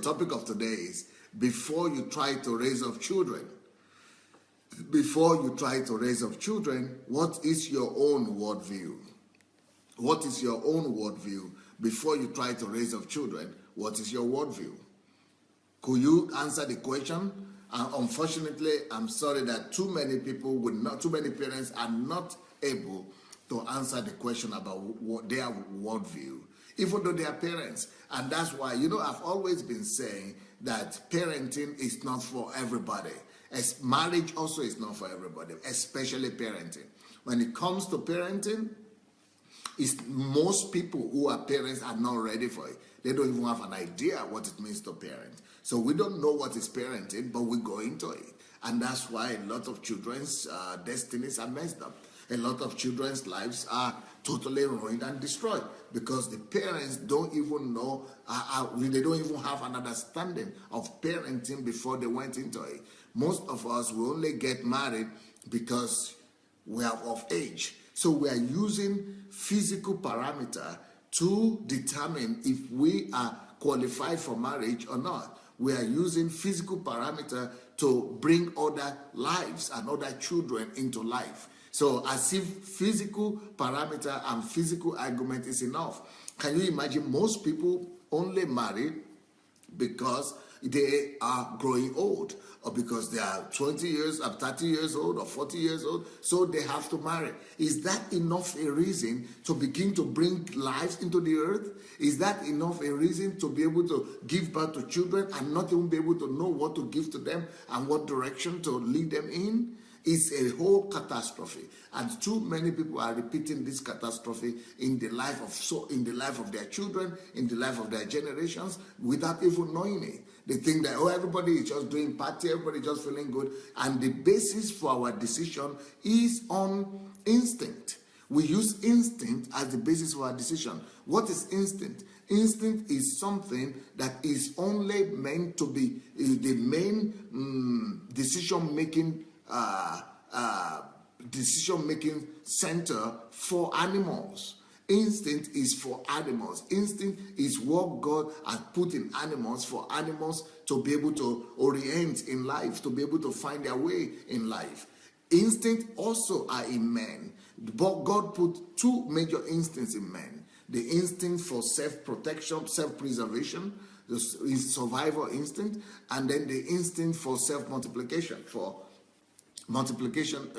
topic of today is before you try to raise up children. Before you try to raise up children, what is your own worldview? What is your own worldview? Before you try to raise up children, what is your worldview? Could you answer the question? Unfortunately, I'm sorry that too many parents are not able to answer the question about what their worldview, even though they are parents. And that's why, I've always been saying that parenting is not for everybody. As marriage also is not for everybody, especially parenting. When it comes to parenting, most people who are parents are not ready for it. They don't even have an idea what it means to parent. So we don't know what is parenting, but we go into it. And that's why a lot of children's destinies are messed up. A lot of children's lives are totally ruined and destroyed because the parents don't even know, they don't even have an understanding of parenting before they went into it. Most of us will only get married because we are of age. So we are using physical parameter to determine if we are qualified for marriage or not. We are using physical parameter to bring other lives and other children into life. So as if physical parameter and physical argument is enough. Can you imagine most people only marry because they are growing old, or because they are 20 years or 30 years old or 40 years old, so they have to marry? Is that enough a reason to begin to bring lives into the earth? Is that enough a reason to be able to give birth to children and not even be able to know what to give to them and what direction to lead them in? It's a whole catastrophe, and too many people are repeating this catastrophe in the life of their children, in the life of their generations, without even knowing it. They think that everybody is just doing party, everybody is just feeling good, and the basis for our decision is on instinct. We use instinct as the basis for our decision. What is instinct? Instinct is something that is only meant to be the main decision-making center for animals. Instinct is for animals. Instinct is what God has put in animals for animals to be able to orient in life, to be able to find their way in life. Instinct also are in men. But God put two major instincts in men. The instinct for self-protection, self-preservation, the survival instinct, and then the instinct for self-multiplication, for multiplication.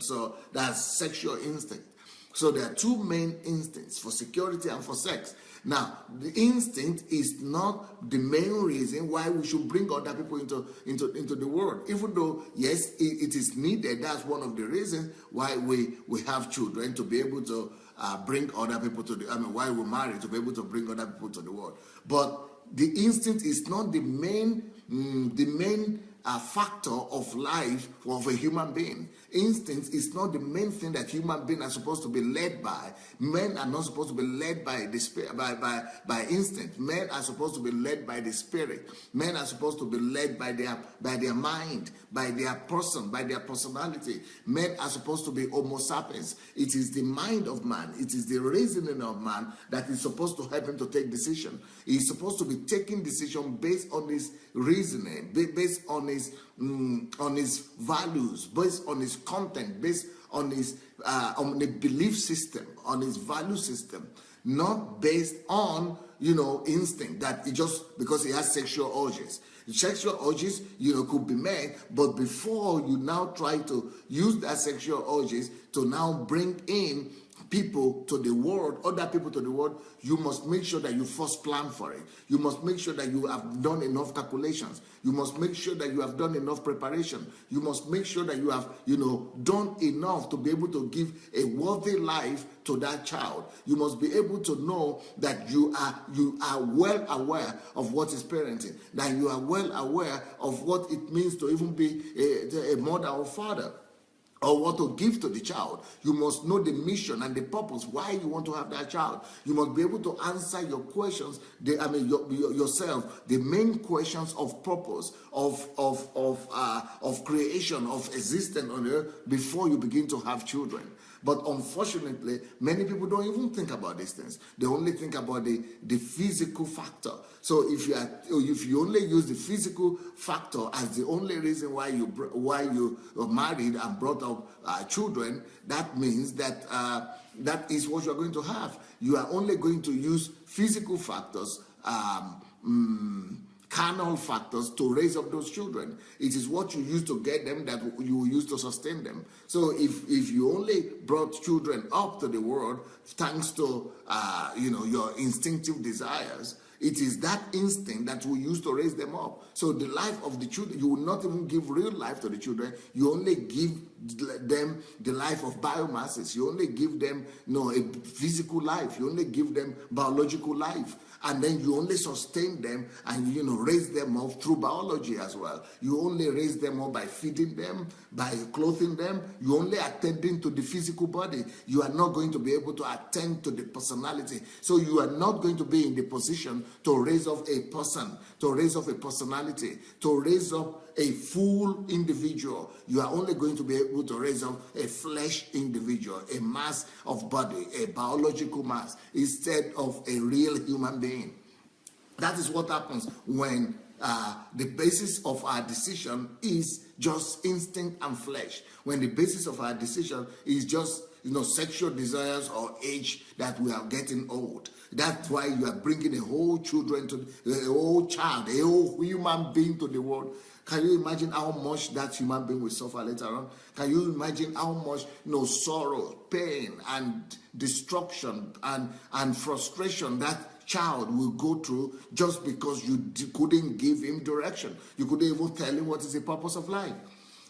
So that's sexual instinct. So there are two main instincts, for security and for sex. Now, the instinct is not the main reason why we should bring other people into the world. Even though, yes, it is needed. That's one of the reasons why we have children, to be able to bring other people why we marry, to be able to bring other people to the world. But the instinct is not the main factor of life of a human being. Instinct is not the main thing that human beings are supposed to be led by. Men are not supposed to be led by the spirit, by instinct. Men are supposed to be led by the spirit. Men are supposed to be led by their mind, by their person, by their personality. Men are supposed to be homo sapiens. It is the mind of man, it is the reasoning of man that is supposed to help him to take decision. He is supposed to be taking decision based on his reasoning, based on his values, based on his content, based on his on the belief system, on his value system, not based on instinct, that it just because he has sexual urges. Sexual urges, could be met, but before you now try to use that sexual urges to now bring in people to the world, other people to the world, you must make sure that you first plan for it. You must make sure that you have done enough calculations. You must make sure that you have done enough preparation. You must make sure that you have, done enough to be able to give a worthy life to that child. You must be able to know that you are well aware of what is parenting, that you are well aware of what it means to even be a mother or father, or what to give to the child. You must know the mission and the purpose why you want to have that child. You must be able to answer your questions, yourself, the main questions of purpose, of creation, of existence on earth before you begin to have children. But unfortunately, many people don't even think about these things. They only think about the physical factor. So if you only use the physical factor as the only reason why you are married and brought up children, that means that that is what you are going to have. You are only going to use physical factors, carnal factors to raise up those children. It is what you use to get them that you will use to sustain them. So if you only brought children up to the world thanks to your instinctive desires, it is that instinct that we use to raise them up. So the life of the children, you will not even give real life to the children. You only give them the life of biomasses. You only give them a physical life. You only give them biological life. And then you only sustain them and raise them up through biology as well. You only raise them up by feeding them, by clothing them. You only attending to the physical body. You are not going to be able to attend to the personality. So you are not going to be in the position to raise up a person, to raise up a personality, to raise up a full individual. You are only going to be able to raise up a flesh individual, a mass of body, a biological mass, instead of a real human being. That is what happens when the basis of our decision is just instinct and flesh. When the basis of our decision is just sexual desires or age that we are getting old. That's why you are bringing a whole child, a whole human being to the world. Can you imagine how much that human being will suffer later on? Can you imagine how much sorrow, pain, and destruction and frustration that child will go through just because you couldn't give him direction? You couldn't even tell him what is the purpose of life.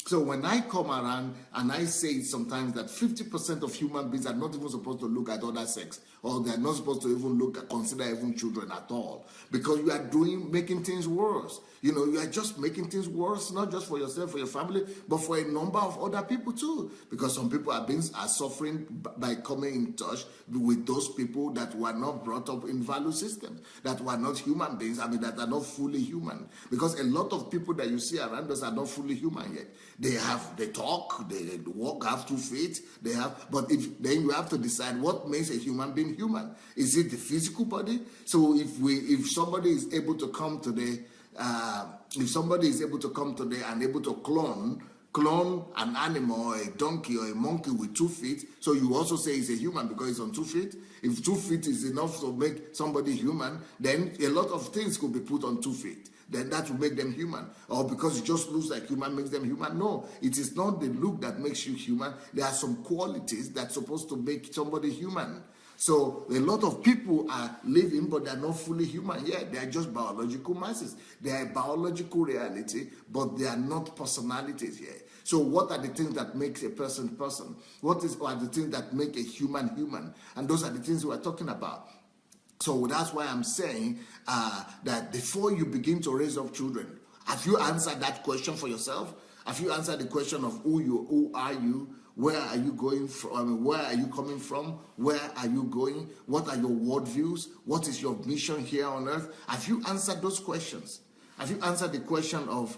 So when I come around and I say sometimes that 50% of human beings are not even supposed to look at other sex, or they're not supposed to even consider even children at all, because you are making things worse. You are just making things worse, not just for yourself, for your family, but for a number of other people too. Because some people are suffering by coming in touch with those people that were not brought up in value systems, that were not human beings, that are not fully human. Because a lot of people that you see around us are not fully human yet. They talk, they walk, have 2 feet, but then you have to decide what makes a human being human. Is it the physical body? So if somebody is able to come today, and able to clone an animal or a donkey or a monkey with 2 feet, so you also say he's a human because he's on 2 feet. If 2 feet is enough to make somebody human, then a lot of things could be put on 2 feet. Then that will make them human. Or because it just looks like human makes them human. No, it is not the look that makes you human. There are some qualities that's supposed to make somebody human. So a lot of people are living, but they're not fully human yet. They are just biological masses. They are a biological reality, but they are not personalities yet. So what are the things that make a person? What are the things that make a human human? And those are the things we're talking about. So that's why I'm saying that before you begin to raise up children, have you answered that question for yourself? Have you answered the question of who are you? Where are you going from? Where are you coming from? Where are you going? What are your worldviews? What is your mission here on earth? Have you answered those questions? Have you answered the question of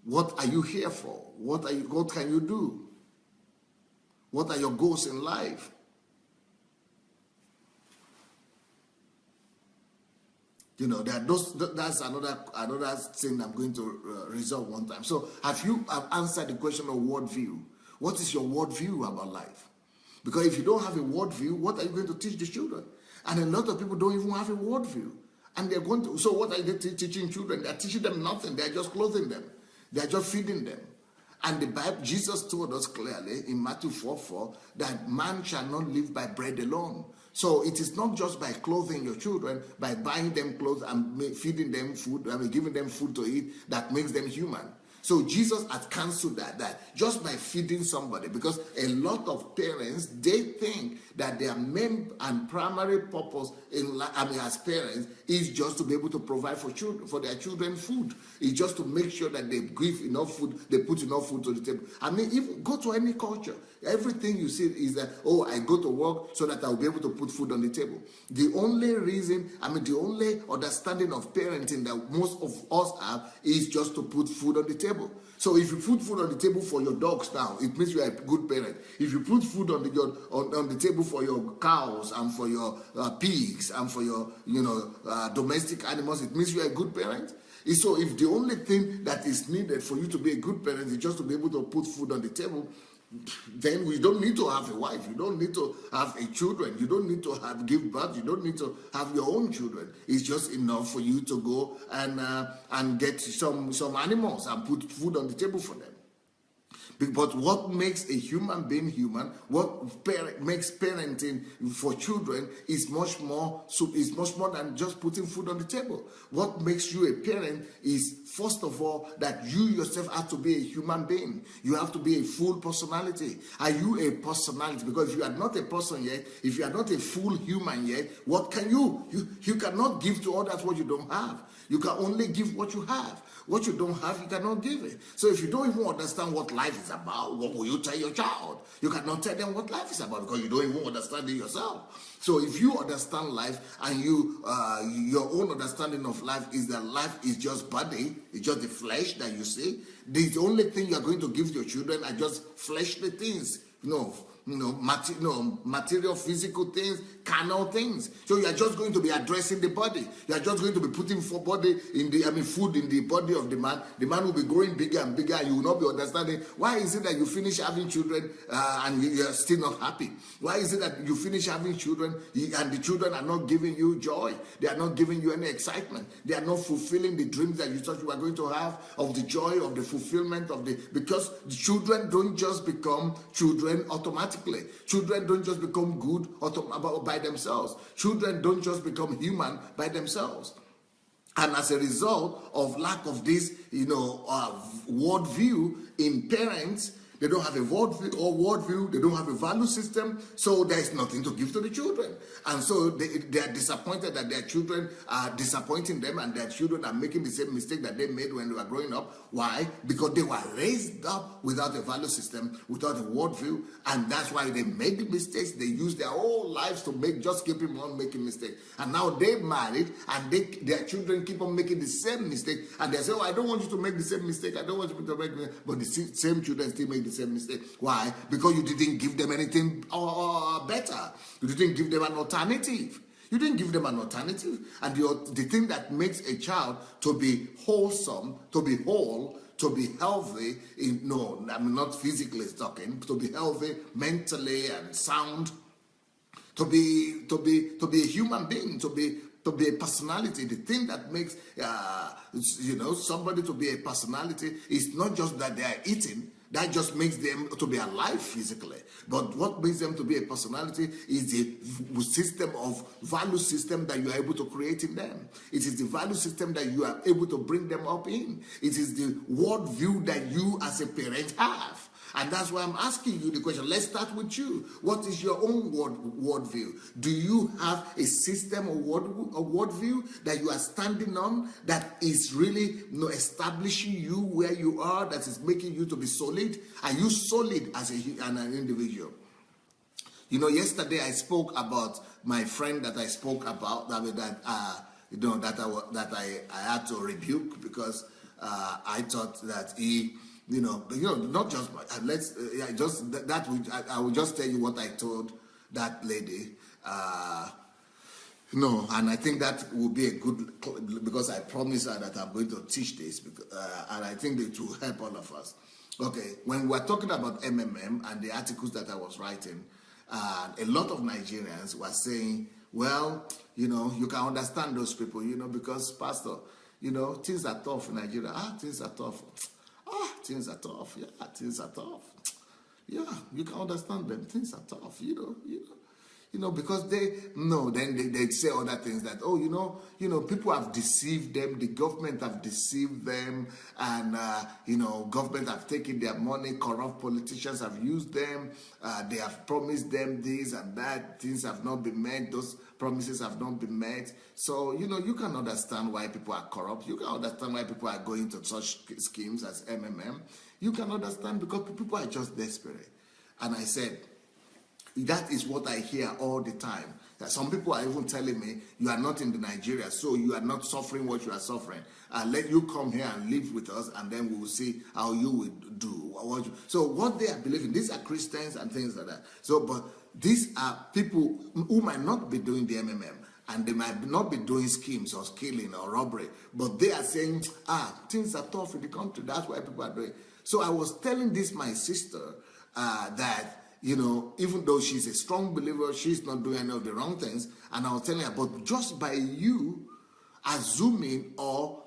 what are you here for? What can you do? What are your goals in life? That's another thing I'm going to resolve one time. So have you answered the question of worldview? What is your worldview about life? Because if you don't have a worldview, what are you going to teach the children? And a lot of people don't even have a worldview. And they're going to, so what are they teaching children? They're teaching them nothing. They're just clothing them. They're just feeding them. And the Bible, Jesus told us clearly in Matthew 4:4 that man shall not live by bread alone. So it is not just by clothing your children, by buying them clothes and feeding them food, giving them food to eat, that makes them human. So Jesus has cancelled that just by feeding somebody, because a lot of parents, they think that their main and primary purpose in life, as parents, is just to be able to provide for children, for their children food. It's just to make sure that they give enough food, they put enough food to the table. I mean, even go to any culture, everything you see is that, oh, I go to work so that I'll be able to put food on the table. The only reason, the only understanding of parenting that most of us have is just to put food on the table. So if you put food on the table for your dogs now, it means you are a good parent. If you put food on the table for your cows and for your pigs and for your domestic animals, it means you are a good parent. So if the only thing that is needed for you to be a good parent is just to be able to put food on the table, then we don't need to have a wife. You don't need to have a children. You don't need to give birth. You don't need to have your own children. It's just enough for you to go and get some animals and put food on the table for them. But what makes a human being human, what makes parenting for children is much more than just putting food on the table. What makes you a parent is, first of all, that you yourself have to be a human being. You have to be a full personality. Are you a personality? Because if you are not a person yet, if you are not a full human yet, what can you? You cannot give to others what you don't have. You can only give what you have. What you don't have, you cannot give it. So if you don't even understand what life is about, what will you tell your child? You cannot tell them what life is about because you don't even understand it yourself. So if you understand life and your own understanding of life is that life is just body, it's just the flesh that you see, the only thing you are going to give your children are just fleshly things. Material, physical things, carnal things. So you are just going to be addressing the body. You are just going to be putting food in the body of the man. The man will be growing bigger and bigger, and you will not be understanding why is it that you finish having children and you are still not happy. Why is it that you finish having children and the children are not giving you joy? They are not giving you any excitement. They are not fulfilling the dreams that you thought you were going to have, of the joy, of the fulfillment because the children don't just become children automatically. Children don't just become good by themselves. Children don't just become human by themselves. And as a result of lack of this, worldview in parents, they don't have a worldview, they don't have a value system, so there is nothing to give to the children. And so they are disappointed that their children are disappointing them and their children are making the same mistake that they made when they were growing up. Why? Because they were raised up without a value system, without a worldview, and that's why they made the mistakes. They used their whole lives to just keep on making mistakes. And now they married and their children keep on making the same mistake, and they say, oh, I don't want you to make the same mistake, I don't want you to make the mistake. But the same children still make the same mistake. Why? Because you didn't give them anything better. You didn't give them an alternative. You didn't give them an alternative. And the thing that makes a child to be wholesome, to be whole, to be healthy, not physically talking, to be healthy mentally and sound, to be a human being, to be a personality. The thing that makes somebody to be a personality is not just that they are eating. That just makes them to be alive physically. But what makes them to be a personality is the value system that you are able to create in them. It is the value system that you are able to bring them up in. It is the worldview that you as a parent have. And that's why I'm asking you the question. Let's start with you. What is your own worldview? Do you have a system of worldview that you are standing on that is really establishing you where you are, that is making you to be solid? Are you solid as an individual? Yesterday I spoke about my friend that I spoke about that I had to rebuke because I thought that he. Not just I will just tell you what I told that lady. And I think that will be a good, because I promised her that I'm going to teach this, and I think it will help all of us. Okay, when we're talking about MMM and the articles that I was writing, a lot of Nigerians were saying, well, you can understand those people, because Pastor, things are tough in Nigeria. Things are tough. Things are tough. Yeah, things are tough. Yeah, you can understand them. Things are tough. because they'd say other things that, people have deceived them, the government have deceived them, and, government have taken their money, corrupt politicians have used them, they have promised them this and that, things have not been met, those promises have not been met. So, you can understand why people are corrupt. You can understand why people are going to such schemes as MMM. You can understand because people are just desperate. And I said, that is what I hear all the time. That some people are even telling me, you are not in the Nigeria, so you are not suffering what you are suffering. Let you come here and live with us, and then we will see how you will do. So what they are believing, these are Christians and things like that. So, but these are people who might not be doing the MMM, and they might not be doing schemes or killing or robbery, but they are saying, things are tough in the country. That's why people are doing. So I was telling this my sister that, even though she's a strong believer, she's not doing any of the wrong things. And I was telling her, but just by you assuming or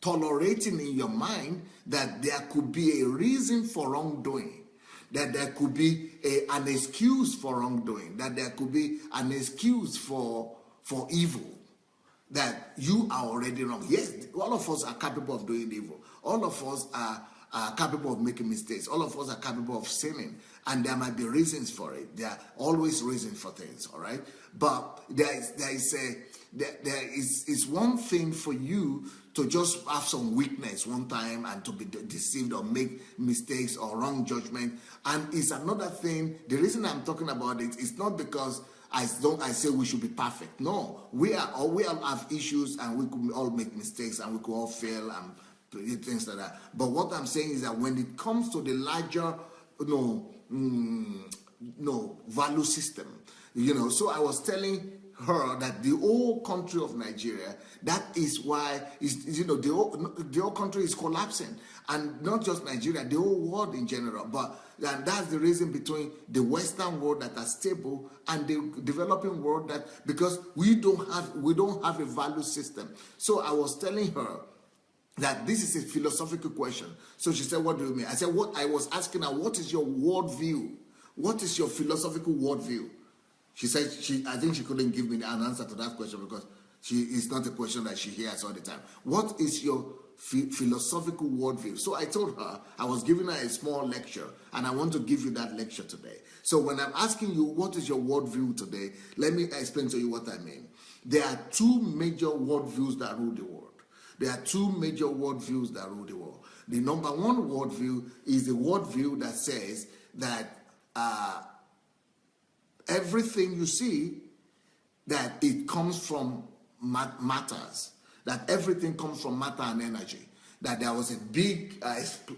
tolerating in your mind that there could be a reason for wrongdoing, that there could be an excuse for wrongdoing, that there could be an excuse for evil, that you are already wrong. Yes, all of us are capable of doing evil. All of us are capable of making mistakes. All of us are capable of sinning, and there might be reasons for it. There are always reasons for things, all right? But there is one thing for you to just have some weakness one time and to be deceived or make mistakes or wrong judgment, and it's another thing. The reason I'm talking about it is not because I say we should be perfect. No, we all have issues, and we could all make mistakes, and we could all fail and things like that. But what I'm saying is that when it comes to the larger value system, so I was telling her that the whole country of Nigeria, that is why the whole country is collapsing, and not just Nigeria, the whole world in general. And that's the reason between the Western world that are stable and the developing world, that because we don't have a value system. So I was telling her that this is a philosophical question. So she said, what do you mean? I said, I was asking her, what is your worldview? What is your philosophical worldview? She said, I think she couldn't give me an answer to that question because it's not a question that she hears all the time. What is your philosophical worldview? So I told her, I was giving her a small lecture, and I want to give you that lecture today. So when I'm asking you, what is your worldview today? Let me explain to you what I mean. There are two major worldviews that rule the world. There are two major worldviews that rule the world. The number one worldview is the worldview that says that everything you see, that it comes from matters, that everything comes from matter and energy, that there was a big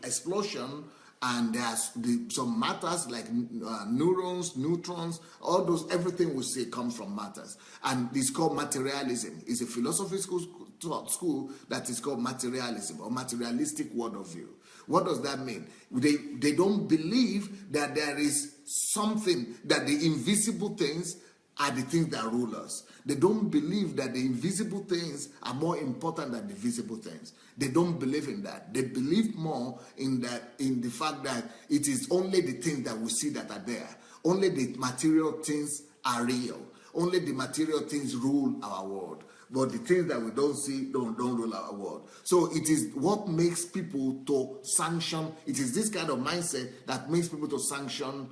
explosion, and there's some matters like neurons, neutrons, all those, everything we see comes from matters. And it's called materialism. It's a philosophy school that is called materialism, or materialistic worldview. What does that mean? They don't believe that there is something, that the invisible things are the things that rule us. They don't believe that the invisible things are more important than the visible things. They don't believe in that. They believe more in the fact that it is only the things that we see that are there. Only the material things are real. Only the material things rule our world. But the things that we don't see don't rule our world. So it is what makes people to sanction. It is this kind of mindset that makes people to sanction,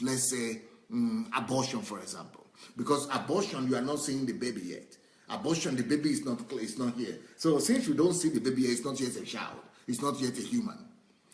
let's say, abortion, for example. Because abortion, you are not seeing the baby yet. Abortion, the baby is not here. So since you don't see the baby yet, it's not yet a child. It's not yet a human.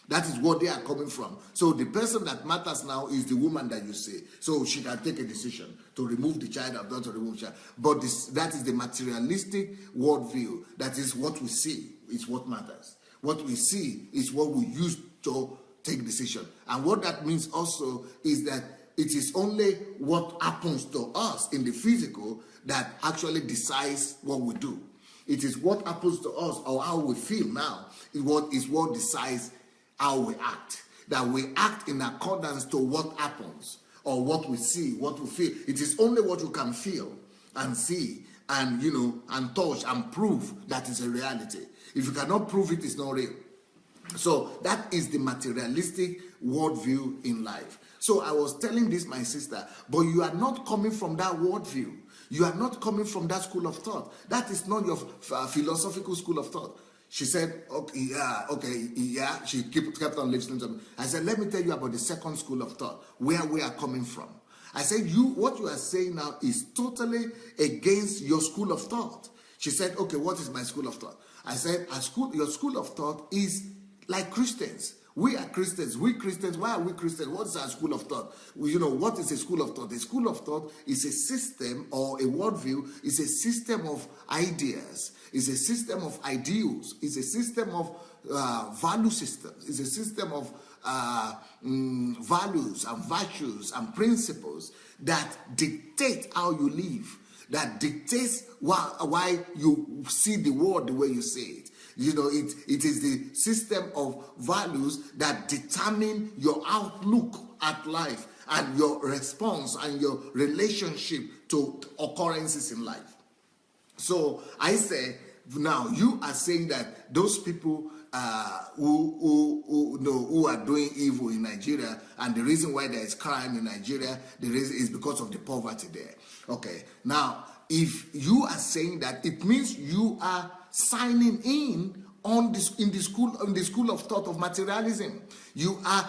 That is what they are coming from. So the person that matters now is the woman that you see. So she can take a decision to remove the child or not to remove the child. But that is the materialistic worldview. That is what we see is what matters. What we see is what we use to take decision. And what that means also is that it is only what happens to us in the physical that actually decides what we do. It is what happens to us or how we feel now is what decides how we act. That we act in accordance to what happens or what we see, what we feel. It is only what you can feel and see and and touch and prove that is a reality. If you cannot prove it, it's not real. So that is the materialistic worldview in life. So I was telling this my sister, but you are not coming from that worldview. You are not coming from that school of thought. That is not your philosophical school of thought. She said, okay, yeah. She kept on listening to me. I said, let me tell you about the second school of thought, where we are coming from. I said, what you are saying now is totally against your school of thought. She said, okay, what is my school of thought? I said, your school of thought is like Christians. We are Christians. We Christians, why are we Christians? What is our school of thought? What is a school of thought? A school of thought is a system, or a worldview is a system of ideas, is a system of ideals, is a system of value systems, is a system of values and virtues and principles that dictate how you live, that dictates why you see the world the way you see it. It is the system of values that determine your outlook at life and your response and your relationship to occurrences in life. So I say, now you are saying that those people who are doing evil in Nigeria, and the reason why there is crime in Nigeria, the reason is because of the poverty there. Okay, now if you are saying that, it means you are signing in on this in the school of thought of materialism. You are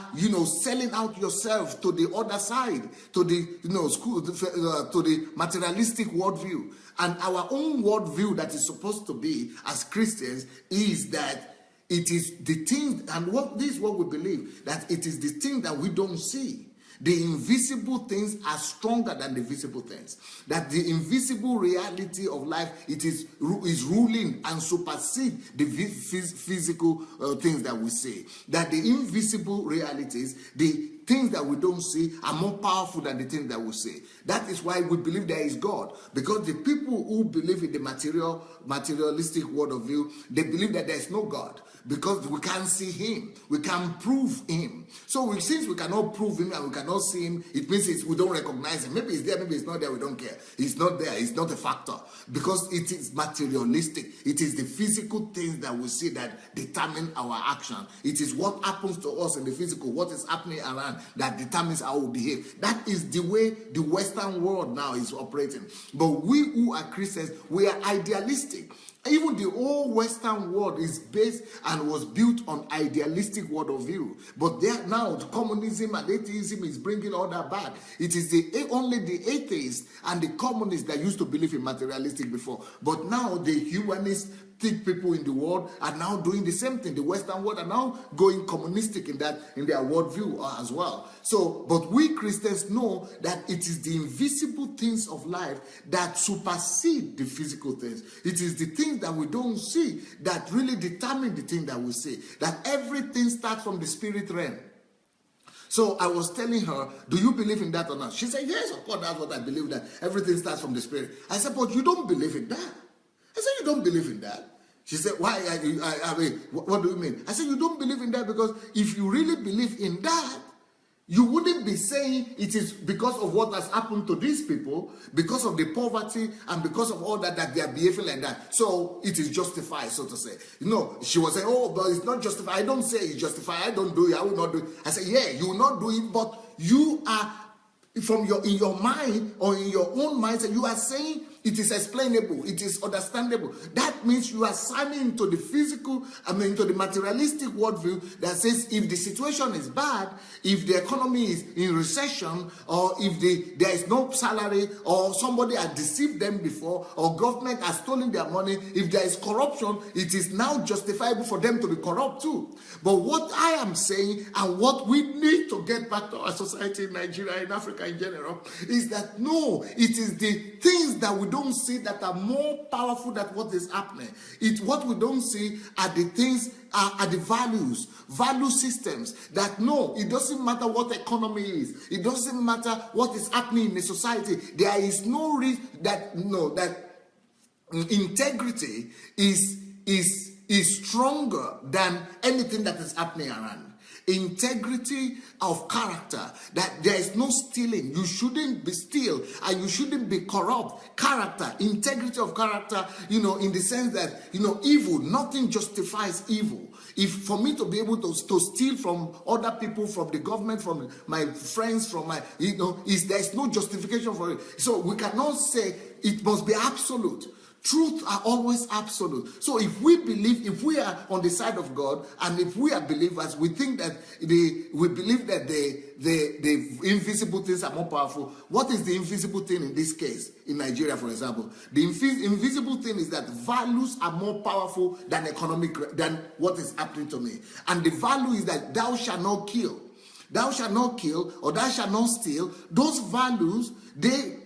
selling out yourself to the other side, to the to the materialistic worldview. And our own worldview that is supposed to be as Christians is that it is the things, and this is what we believe, that it is the things that we don't see. The invisible things are stronger than the visible things. That the invisible reality of life, is ruling and supersedes the physical things that we see. That the invisible realities, the things that we don't see, are more powerful than the things that we see. That is why we believe there is God. Because the people who believe in the materialistic worldview, they believe that there is no God. Because we can't see him. We can't prove him. So since we cannot prove him and we cannot see him, it means we don't recognize him. Maybe he's there, maybe he's not there, we don't care. He's not there, he's not a factor. Because it is materialistic. It is the physical things that we see that determine our action. It is what happens to us in the physical, what is happening around, that determines how we behave. That is the way the Western world now is operating. But we who are Christians, we are idealistic. Even the whole Western world is based and was built on idealistic worldview. But now communism and atheism is bringing all that back. It is only the atheists and the communists that used to believe in materialistic before. But now the humanistic people in the world are now doing the same thing. The Western world are now going communistic in their worldview as well. So, but we Christians know that it is the invisible things of life that supersede the physical things. It is the things that we don't see that really determine the thing that we see. That everything starts from the spirit realm. So I was telling her, do you believe in that or not? She said, yes, of course, that's what I believe, that everything starts from the spirit. I said, but you don't believe in that. I said, you don't believe in that. She said, why? I mean, what do you mean? I said, you don't believe in that because if you really believe in that, you wouldn't be saying it is because of what has happened to these people, because of the poverty and because of all that they are behaving like that. So it is justified, so to say. She was saying, oh, but it's not justified. I don't say it's justified. I don't do it. I will not do it. I said, yeah, you will not do it, but you are, in your mind or in your own mindset, you are saying it is explainable, it is understandable. That means you are signing into the into the materialistic worldview that says if the situation is bad, if the economy is in recession, or if there is no salary, or somebody has deceived them before, or government has stolen their money, if there is corruption, it is now justifiable for them to be corrupt too. But what I am saying, and what we need to get back to our society in Nigeria, in Africa in general, is that no, it is the things that we don't see that are more powerful than what is happening. What we don't see are the things, are the value systems that no, it doesn't matter what the economy is, it doesn't matter what is happening in the society. There is no reason that integrity is stronger than anything that is happening around. integrity of character, that there is no stealing. You shouldn't be steal and you shouldn't be corrupt. Character, integrity of character, in the sense that, evil, nothing justifies evil. If for me to be able to steal from other people, from the government, from my friends, from my, there's no justification for it. So we cannot say it must be absolute. Truth are always absolute. So if we are on the side of God, and if we are believers, we think that we believe that the invisible things are more powerful. What is the invisible thing in this case? In Nigeria, for example, the invisible thing is that values are more powerful than than what is happening to me. And the value is that thou shalt not kill. Thou shalt not kill, or thou shalt not steal. Those values, they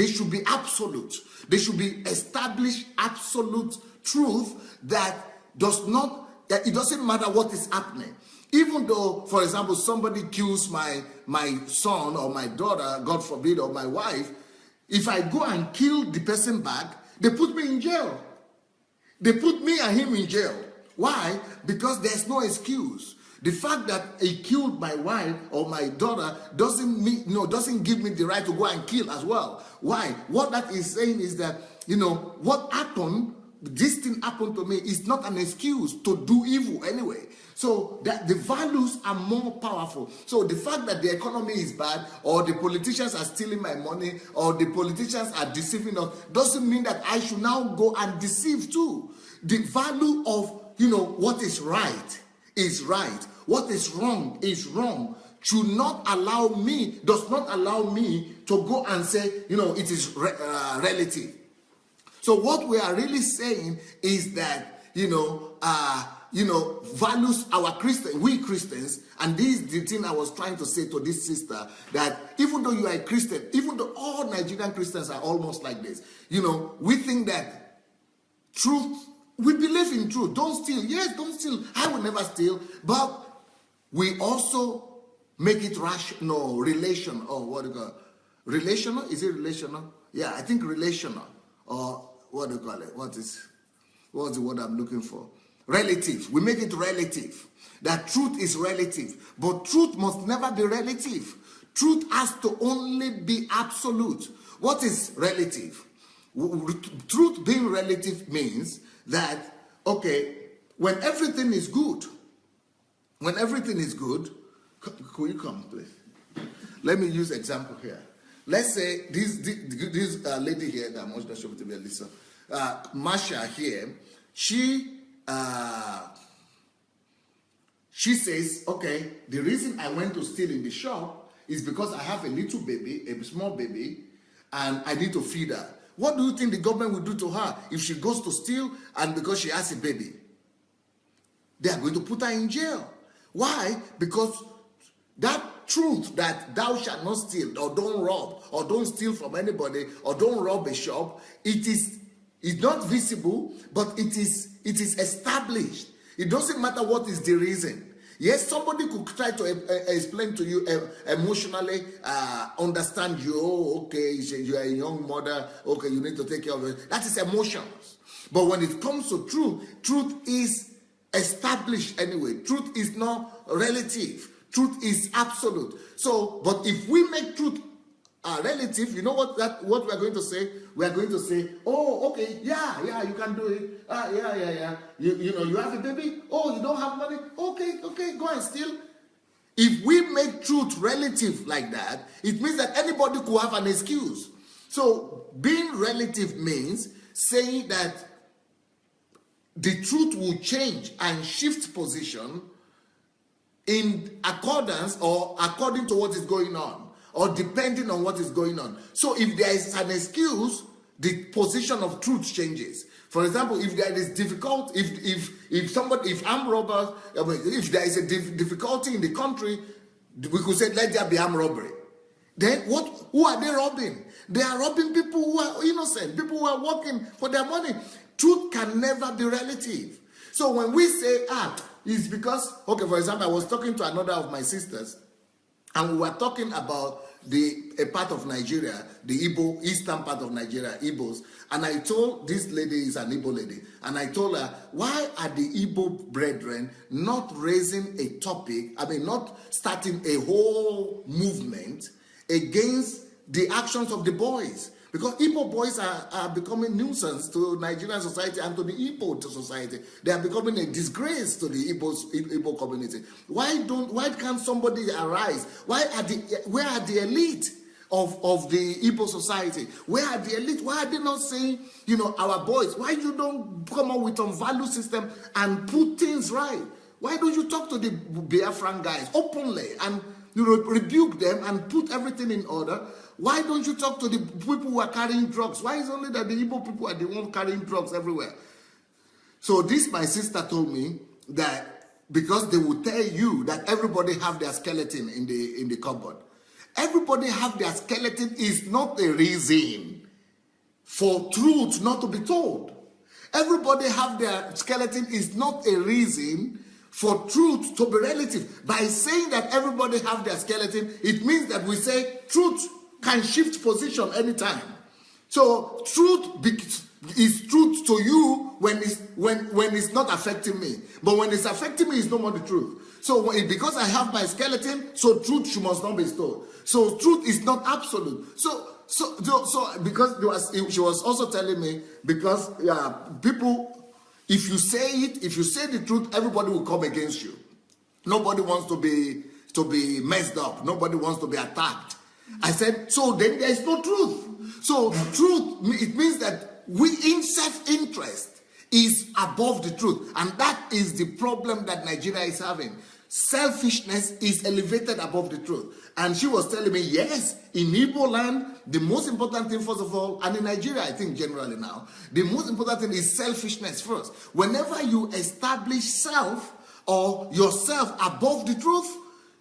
should be absolute. They should be established absolute truth that it doesn't matter what is happening. Even though, for example, somebody kills my son or my daughter, God forbid, or my wife, if I go and kill the person back, they put me in jail. They put me and him in jail. Why? Because there's no excuse. The fact that he killed my wife or my daughter doesn't give me the right to go and kill as well. Why? What that is saying is that, what happened, this thing happened to me, is not an excuse to do evil anyway. So that the values are more powerful. So the fact that the economy is bad, or the politicians are stealing my money, or the politicians are deceiving us, doesn't mean that I should now go and deceive too. The value of, what is right is right. What is wrong is wrong. Does not allow me to go and say, it is relative. So what we are really saying is that, values we Christians, and this is the thing I was trying to say to this sister, that even though you are a Christian, even though all Nigerian Christians are almost like this, we think that truth, we believe in truth. Don't steal. Yes, don't steal. I will never steal. But we also make it rational, relational, or what do you call it? Relational? Is it relational? Yeah, I think relational. Or what do you call it? What's the word I'm looking for? Relative. We make it relative. That truth is relative. But truth must never be relative. Truth has to only be absolute. What is relative? Truth being relative means that, okay, when everything is good, could you come, please? Let me use example here. Let's say this lady here, that I'm not sure to be Elisa, Masha here, she says, okay, the reason I went to steal in the shop is because I have a little baby, a small baby, and I need to feed her. What do you think the government will do to her if she goes to steal and because she has a baby? They are going to put her in jail. Why? Because that truth that thou shalt not steal, or don't rob, or don't steal from anybody, or don't rob a shop, it's not visible, but it is established. It doesn't matter what is the reason. Yes, somebody could try to explain to you emotionally, understand you. Oh, okay, you are a young mother. Okay, you need to take care of it. That is emotions. But when it comes to truth is established anyway. Truth is not relative. Truth is absolute. So, but if we make truth relative, you know what we are going to say? We are going to say, oh, okay, yeah, you can do it. Yeah. You have a baby? Oh, you don't have money? Okay, go and steal. If we make truth relative like that, it means that anybody could have an excuse. So being relative means saying that the truth will change and shift position in accordance or according to what is going on, or depending on what is going on. So if there is an excuse, the position of truth changes. For example, if there is difficulty, if armed robbers, if there is a difficulty in the country, we could say, let there be armed robbery. Then who are they robbing? They are robbing people who are innocent, people who are working for their money. Truth can never be relative. So when we say, it's because, okay, for example, I was talking to another of my sisters, and we were talking about a part of Nigeria, the Igbo, eastern part of Nigeria, Igbos. And I told this lady, is an Igbo lady, and I told her, why are the Igbo brethren not raising a topic, not starting a whole movement against the actions of the boys? Because Igbo boys are becoming nuisance to Nigerian society and to the Igbo society. They are becoming a disgrace to the Igbo community. Why can't somebody arise? Where are the elite of the Igbo society? Where are the elite? Why are they not saying, our boys? Why you don't come up with some value system and put things right? Why don't you talk to the Biafran guys openly and rebuke them and put everything in order? Why don't you talk to the people who are carrying drugs? Why is it only that the Igbo people are the ones carrying drugs everywhere? So this, my sister told me that because they will tell you that everybody have their skeleton in the cupboard. Everybody have their skeleton is not a reason for truth not to be told. Everybody have their skeleton is not a reason for truth to be relative. By saying that everybody have their skeleton, it means that we say truth can shift position anytime. So truth is truth to you when it's not affecting me. But when it's affecting me, it's no more the truth. So because I have my skeleton, so truth must not be told. So truth is not absolute. So because she was also telling me, because people, if you say the truth, everybody will come against you. Nobody wants to be messed up. Nobody wants to be attacked. I said, so then there is no truth. So truth, it means that we in self-interest is above the truth. And that is the problem that Nigeria is having. Selfishness is elevated above the truth. And she was telling me, yes, in Igbo land, the most important thing, first of all, and in Nigeria, I think generally now, the most important thing is selfishness first. Whenever you establish self or yourself above the truth,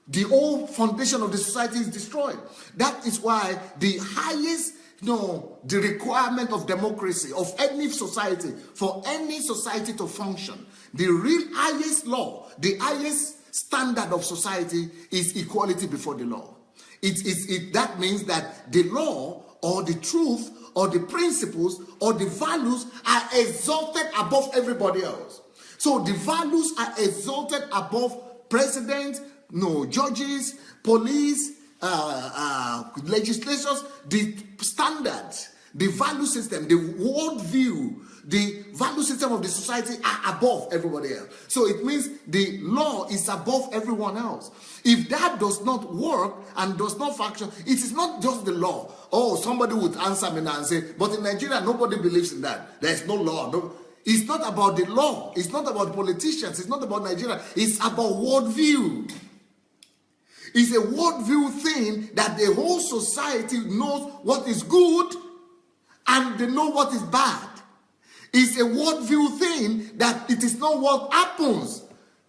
the whole foundation of the society is destroyed. That is why the highest, the requirement of democracy, of any society, for any society to function, the real highest law, the highest standard of society is equality before the law. That means that the law or the truth or the principles or the values are exalted above everybody else. So the values are exalted above president, judges, police, legislators, the standards, the value system, the worldview, the value system of the society are above everybody else. So it means the law is above everyone else. If that does not work and does not function, it is not just the law. Oh, somebody would answer me now and say, but in Nigeria, nobody believes in that. There is no law. No. It's not about the law. It's not about politicians. It's not about Nigeria. It's about worldview. It's a worldview thing that the whole society knows what is good and they know what is bad. It's a worldview thing that it is not what happens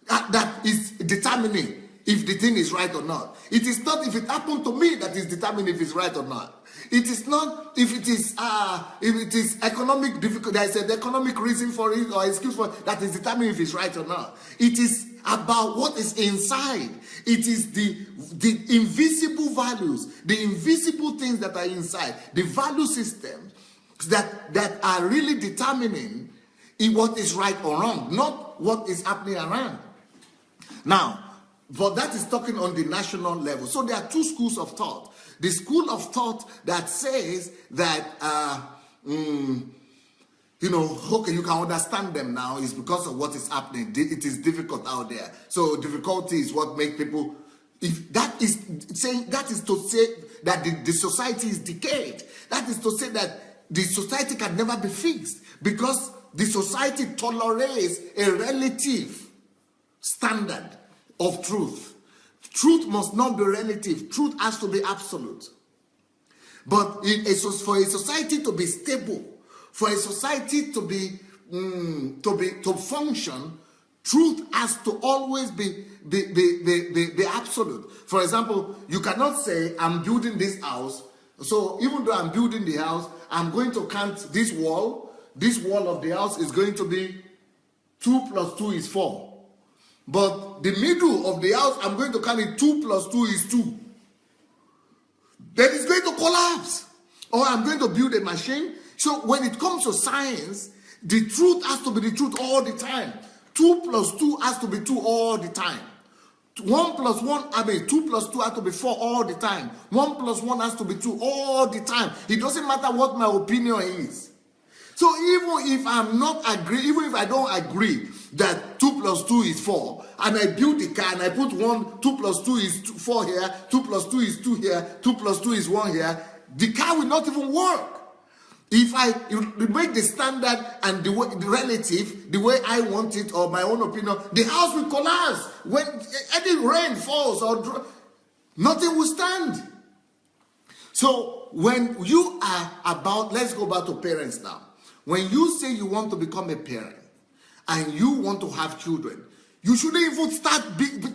that is determining if the thing is right or not. It is not if it happened to me that is determining if it's right or not. It is not if it is economic difficulty. There is an economic reason for it or excuse for it that is determining if it's right or not. It is about what is inside. It is the invisible values, the invisible things that are inside, the value systems that are really determining what is right or wrong, not what is happening around. Now, but that is talking on the national level. So there are two schools of thought. The school of thought that says that, okay, you can understand them now is because of what is happening. It is difficult out there. So difficulty is what makes people, if that is saying, that is to say that the society is decayed. That is to say that the society can never be fixed because the society tolerates a relative standard of truth. Truth must not be relative. Truth has to be absolute. But for a society to be stable, for a society to be to function, truth has to always be absolute. For example, you cannot say, I'm building this house. So even though I'm building the house, I'm going to count this wall. This wall of the house is going to be 2 plus 2 is 4. But the middle of the house, I'm going to count it 2 plus 2 is 2. then it's going to collapse. Or I'm going to build a machine. So when it comes to science, the truth has to be the truth all the time. 2 plus 2 has to be 2 all the time. 1 plus 1, 2 plus 2 has to be 4 all the time. 1 plus 1 has to be 2 all the time. It doesn't matter what my opinion is. So even if even if I don't agree that 2 plus 2 is 4, and I build the car and I put 2 plus 2 is 4 here, 2 plus 2 is 2 here, 2 plus 2 is 1 here, the car will not even work. If I make the standard and the relative, the way I want it or my own opinion, the house will collapse. When any rain falls or nothing will stand. So when you are about, let's go back to parents now. When you say you want to become a parent and you want to have children, you shouldn't even start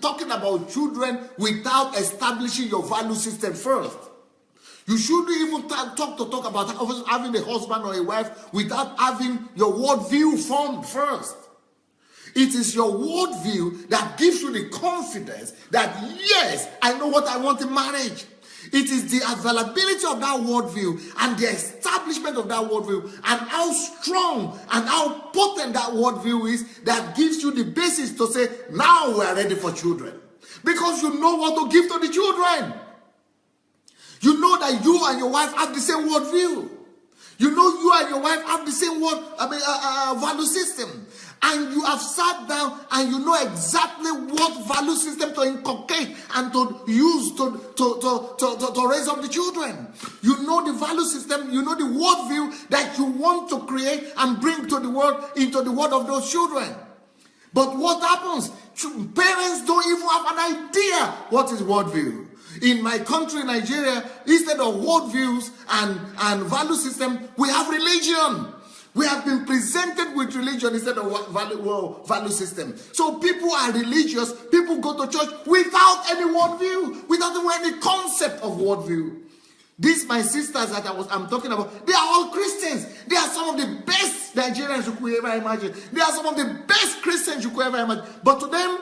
talking about children without establishing your value system first. You shouldn't even talk about having a husband or a wife without having your worldview formed first. It is your worldview that gives you the confidence that, yes, I know what I want in marriage. It is the availability of that worldview and the establishment of that worldview and how strong and how potent that worldview is that gives you the basis to say, now we are ready for children. Because you know what to give to the children. You know that you and your wife have the same worldview. You know you and your wife have the same value system. And you have sat down and you know exactly what value system to inculcate and to use to raise up the children. You know the value system, you know the worldview that you want to create and bring to the world, into the world of those children. But what happens? Parents don't even have an idea what is worldview. In my country, Nigeria, instead of worldviews and value system, we have religion. We have been presented with religion instead of value system. So people are religious. People go to church without any worldview, without any concept of worldview. These my sisters that I'm talking about, they are all Christians. They are some of the best Nigerians you could ever imagine. They are some of the best Christians you could ever imagine. But to them,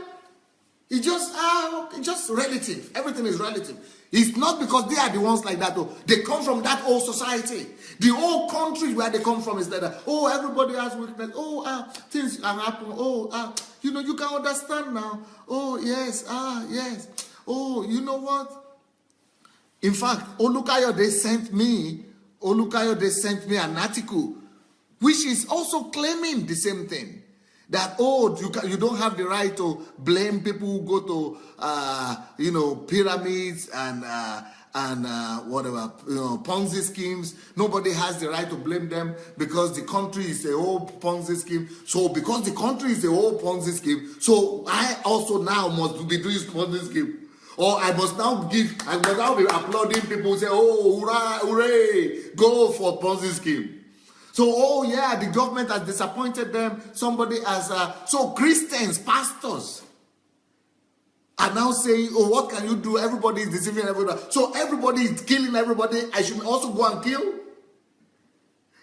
it's just relative. Everything is relative. It's not because they are the ones like that. Though. They come from that old society. The whole country where they come from is like that. Oh, everybody has weakness. Oh, things are happening. Oh, you can understand now. Oh, yes. Yes. Oh, you know what? In fact, Olukayode sent me an article which is also claiming the same thing. That, you don't have the right to blame people who go to, pyramids and whatever, Ponzi schemes. Nobody has the right to blame them because the country is a whole Ponzi scheme. So because the country is a whole Ponzi scheme, so I also now must be doing Ponzi scheme. Or I must now be applauding people who say, oh, hurrah, hooray, go for Ponzi scheme. So, the government has disappointed them. Somebody has... so Christians, pastors, are now saying, oh, what can you do? Everybody is deceiving everybody. So everybody is killing everybody. I should also go and kill?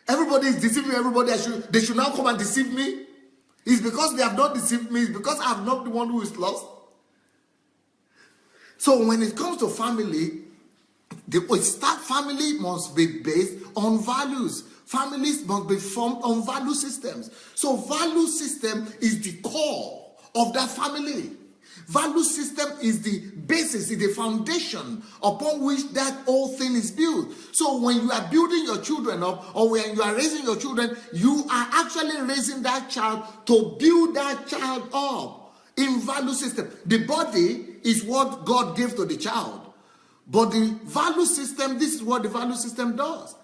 Everybody is deceiving everybody. They should now come and deceive me? It's because they have not deceived me. It's because I am not the one who is lost. So when it comes to family, family must be based on values. Families must be formed on value systems. So value system is the core of that family. Value system is the basis, is the foundation upon which that whole thing is built. So when you are building your children up, or when you are raising your children, you are actually raising that child to build that child up in value system. The body is what God gave to the child. But the value system, this is what the value system does.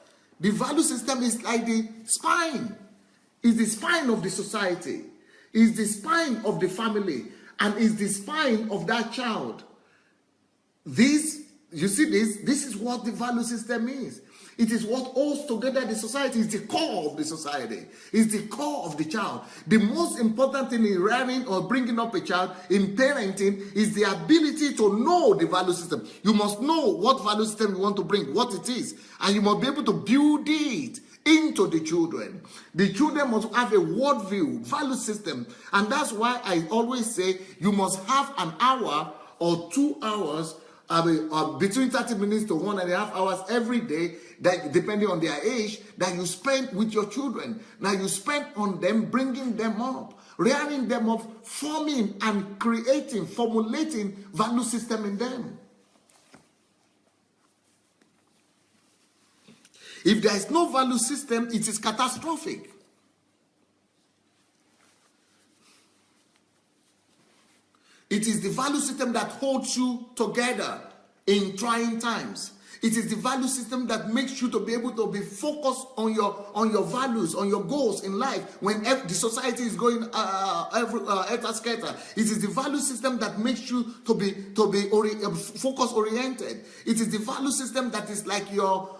The value system is like the spine. It's the spine of the society. It's the spine of the family. And it's the spine of that child. This is what the value system is. It is what holds together the society. It's the core of the society. It's the core of the child. The most important thing in rearing or bringing up a child, in parenting, is the ability to know the value system. You must know what value system you want to bring, what it is. And you must be able to build it into the children. The children must have a worldview, value system. And that's why I always say you must have an hour or 2 hours between 30 minutes to 1.5 hours every day, that depending on their age, that you spend with your children. Now you spend on them, bringing them up, rearing them up, forming and creating, formulating value system in them. If there is no value system, it is catastrophic. It is the value system that holds you together in trying times. It is the value system that makes you to be able to be focused on your values, on your goals in life when the society is going scatter. It is the value system that makes you to be focus oriented. It is the value system that is like your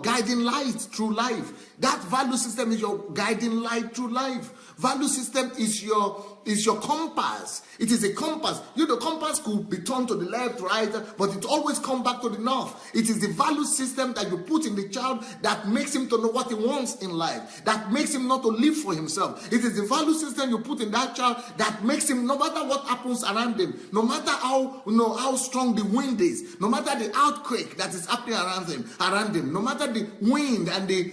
guiding light through life. That value system is your guiding light through life. Value system is your compass. It is a compass. The compass could be turned to the left, right, but it always comes back to the north. It is the value system that you put in the child that makes him to know what he wants in life, that makes him not to live for himself. It is the value system you put in that child that makes him, no matter what happens around him, no matter how strong the wind is, no matter the earthquake that is happening around him, no matter the wind and the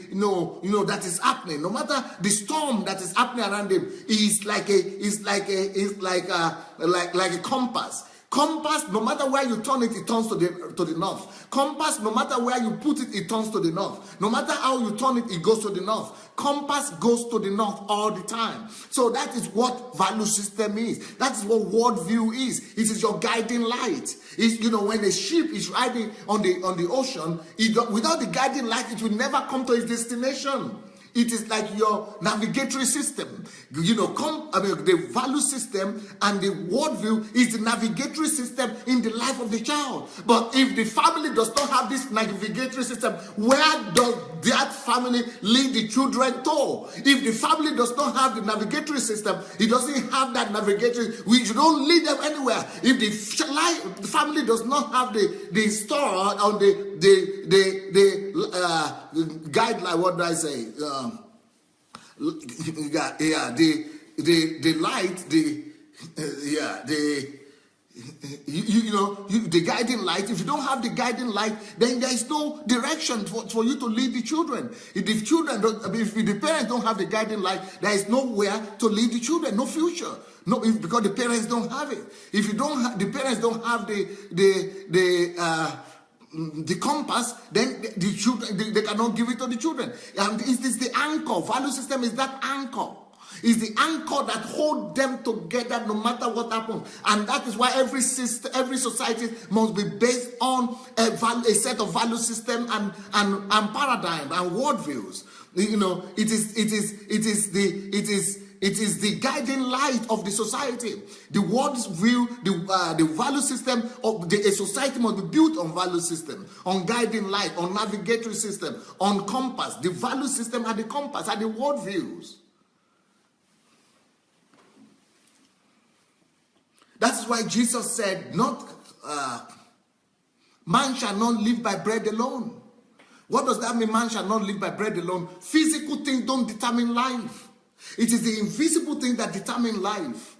that is happening, no matter the storm that is happening around him, is like a compass. Compass, no matter where you turn it, it turns to the north. Compass, no matter where you put it, it turns to the north. No matter how you turn it, it goes to the north. Compass goes to the north all the time. So that is what value system is. That is what worldview is. It is your guiding light. It's, when a ship is riding on the ocean, without the guiding light, it will never come to its destination. It is like your navigatory system. The value system and the worldview is the navigatory system in the life of the child. But if the family does not have this navigatory system, where does that family lead the children to? If the family does not have the navigatory system, it doesn't have that navigatory, you don't lead them anywhere. If the family does not have the store on the guideline, what do I say? The light, the guiding light. If you don't have the guiding light, then there is no direction for you to lead the children. If the parents don't have the guiding light, there is nowhere to lead the children, no future. No, because the parents don't have it. If the parents don't have the compass, then the children, they cannot give it to the children. And it is the anchor. Value system is that anchor. Is the anchor that hold them together no matter what happens. And that is why every society must be based on a set of value system and paradigm and worldviews. It is the guiding light of the society. The world's view, the value system of a society must be built on value system, on guiding light, on navigatory system, on compass. The value system and the compass are the worldviews. That is why Jesus said, man shall not live by bread alone. What does that mean, man shall not live by bread alone? Physical things don't determine life. It is the invisible thing that determine life.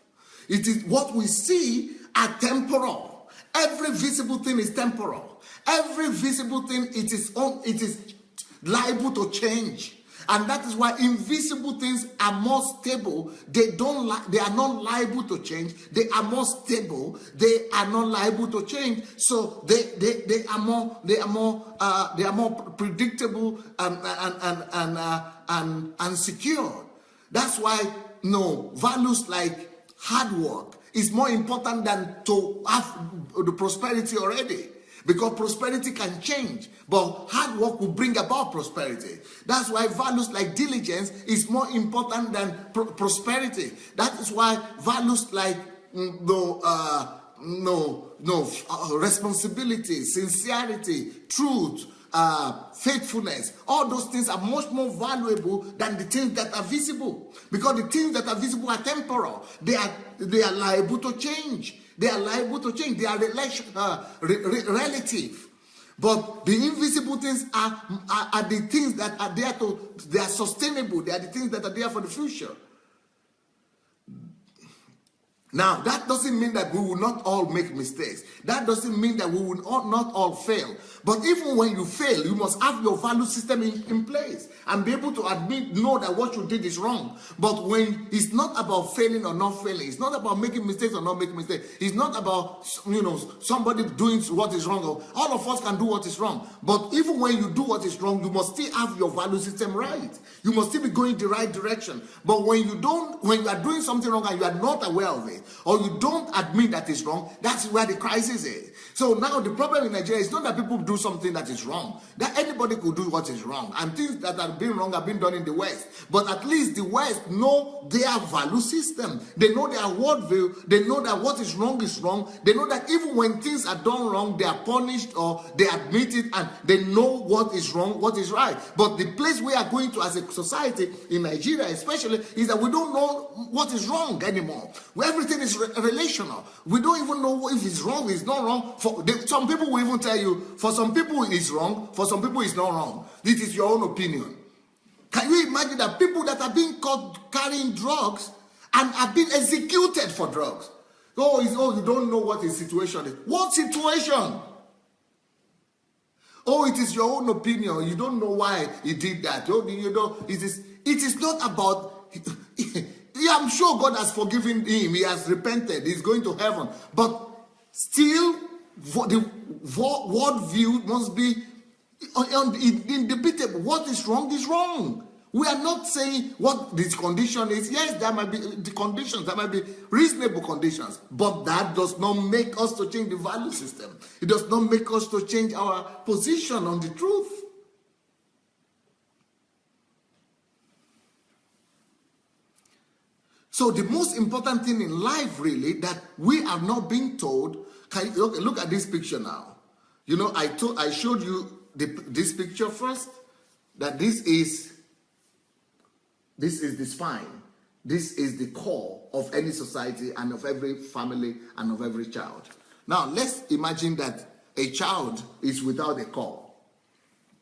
It is what we see are temporal. Every visible thing is temporal. Every visible thing, it is liable to change. And that is why invisible things are more stable. They are not liable to change. They are more stable. They are not liable to change. So they are more predictable and secure. That's why values like hard work is more important than to have the prosperity already. Because prosperity can change, but hard work will bring about prosperity. That's why values like diligence is more important than prosperity. That is why values like responsibility, sincerity, truth, faithfulness, all those things are much more valuable than the things that are visible. Because the things that are visible are temporal. They are liable to change. They are liable to change. They are relative. But the invisible things are the things that are there they are sustainable. They are the things that are there for the future. Now, that doesn't mean that we will not all make mistakes. That doesn't mean that we will not all fail. But even when you fail, you must have your value system in place and be able to know that what you did is wrong. But when it's not about failing or not failing, it's not about making mistakes or not making mistakes. It's not about, somebody doing what is wrong. All of us can do what is wrong. But even when you do what is wrong, you must still have your value system right. You must still be going the right direction. But when you are doing something wrong and you are not aware of it, or you don't admit that it's wrong, that's where the crisis is. So now the problem in Nigeria is not that people do something that is wrong. That anybody could do what is wrong. And things that have been wrong have been done in the West. But at least the West know their value system. They know their worldview. They know that what is wrong is wrong. They know that even when things are done wrong, they are punished or they admit it and they know what is wrong, what is right. But the place we are going to as a society, in Nigeria especially, is that we don't know what is wrong anymore. Where everything is relational. We don't even know if it's wrong, it's not wrong. Some people will even tell you, for some people it's wrong, for some people it's not wrong. This is your own opinion. Can you imagine that people that are being caught carrying drugs and are being executed for drugs? You don't know what his situation is. What situation? It is your own opinion. You don't know why he did that. It is not about... I'm sure God has forgiven him. He has repented. He's going to heaven. But still, the worldview must be indubitable. What is wrong is wrong. We are not saying what this condition is. Yes, there might be the conditions. There might be reasonable conditions. But that does not make us to change the value system. It does not make us to change our position on the truth. So the most important thing in life, really, that we are not being told. Look at this picture now. I showed you this picture first. That this is the spine. This is the core of any society and of every family and of every child. Now let's imagine that a child is without a core,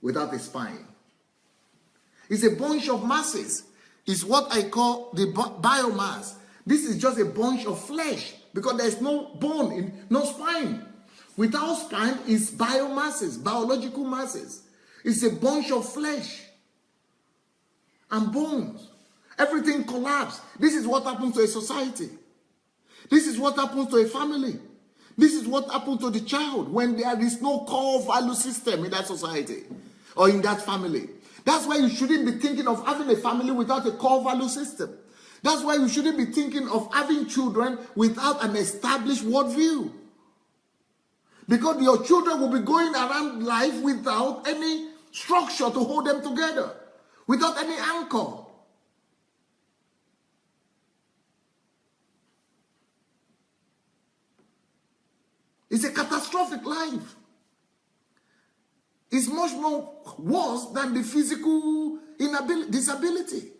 without a spine. It's a bunch of masses. It's what I call the biomass. This is just a bunch of flesh because there's no bone, no spine. Without spine is biomasses, biological masses. It's a bunch of flesh and bones. Everything collapses. This is what happens to a society. This is what happens to a family. This is what happens to the child when there is no core value system in that society or in that family. That's why you shouldn't be thinking of having a family without a core value system. That's why you shouldn't be thinking of having children without an established worldview. Because your children will be going around life without any structure to hold them together, without any anchor. It's a catastrophic life. It's much more worse than the physical disability.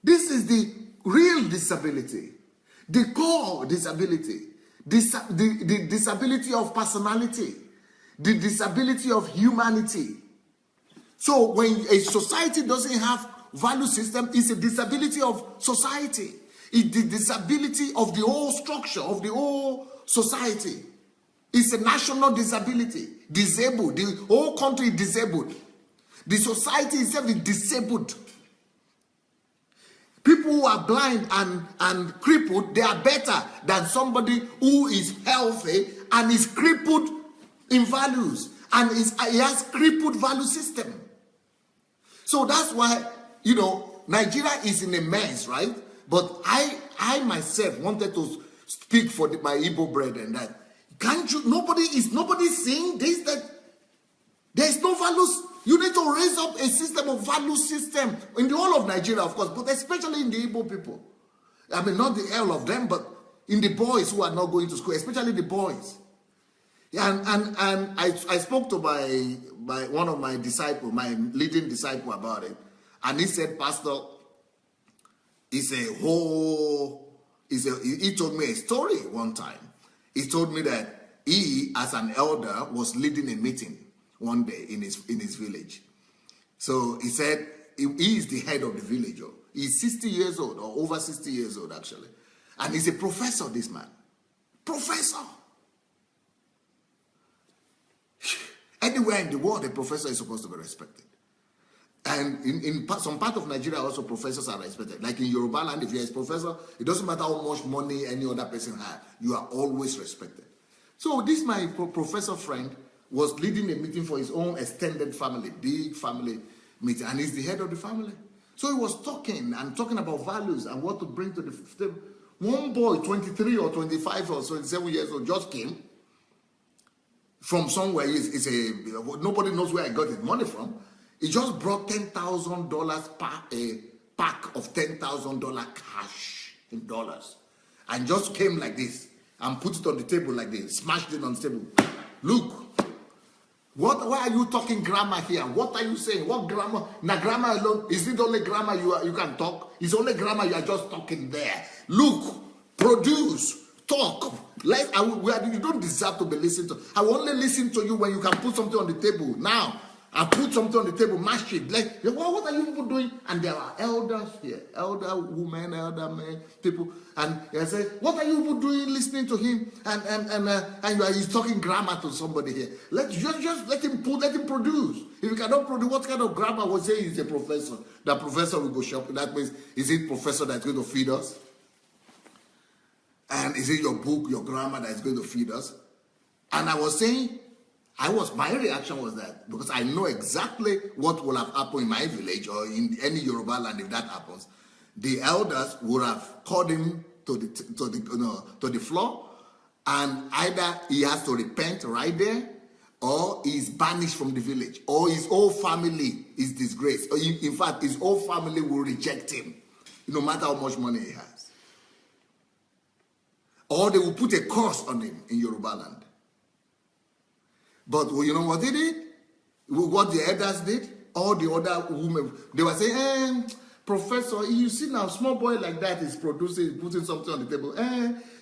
This is the real disability, the core disability, the disability of personality, the disability of humanity. So when a society doesn't have value system, it's a disability of society. It's the disability of the whole structure, of the whole society. It's a national disability. Disabled. The whole country is disabled. The society itself is disabled. People who are blind and crippled, they are better than somebody who is healthy and is crippled in values and he has crippled value system. So that's why, Nigeria is in a mess, right? But I myself wanted to speak for my Igbo brethren that nobody's saying this, that there's no values. You need to raise up a system of value system in the whole of Nigeria, of course, but especially in the Igbo people. I mean, not the all of them, but in the boys who are not going to school, especially the boys. Yeah, and I spoke to my one of my disciples, my leading disciple about it, and he said, Pastor, he told me a story one time. He told me that he, as an elder, was leading a meeting one day in his village. So he said he is the head of the village. He's 60 years old, or over 60 years old actually. And he's a professor, this man. Professor. Anywhere in the world, a professor is supposed to be respected. And in some part of Nigeria, also professors are respected. Like in Yoruba land, if you're a professor, it doesn't matter how much money any other person has, you are always respected. So this my professor friend was leading a meeting for his own extended family, big family meeting, and he's the head of the family. So he was talking about values and what to bring to the table. One boy, 23 or 25 or 27 years old, just came from somewhere. Nobody knows where I got his money from. He just brought $10,000 per a pack of $10,000 cash in dollars, and just came like this and put it on the table like this, smashed it on the table. Look. Why are you talking grammar here? What are you saying? What grammar? Now grammar alone, is it only grammar you can talk? It's only grammar you are just talking there. Look, produce, talk. You don't deserve to be listened to. I will only listen to you when you can put something on the table. Now, I put something on the table, mash it. Like, what are you people doing? And there are elders here, elder women, elder men, people. And I say, what are you people doing listening to him? And he's talking grammar to somebody here. Just let him produce. If he cannot produce, what kind of grammar will say he's a professor? That professor will go shopping. That means, is it professor that's going to feed us? And is it your book, your grammar that's going to feed us? And I was saying, my reaction was that, because I know exactly what will have happened in my village or in any Yoruba land if that happens, the elders would have called him to the floor, and either he has to repent right there, or he's banished from the village, or his whole family is disgraced. Or in fact, his whole family will reject him, no matter how much money he has. Or they will put a curse on him in Yoruba land. But you know what they did? What the elders did? All the other women, they were saying, Professor, you see now, small boy like that is producing, putting something on the table.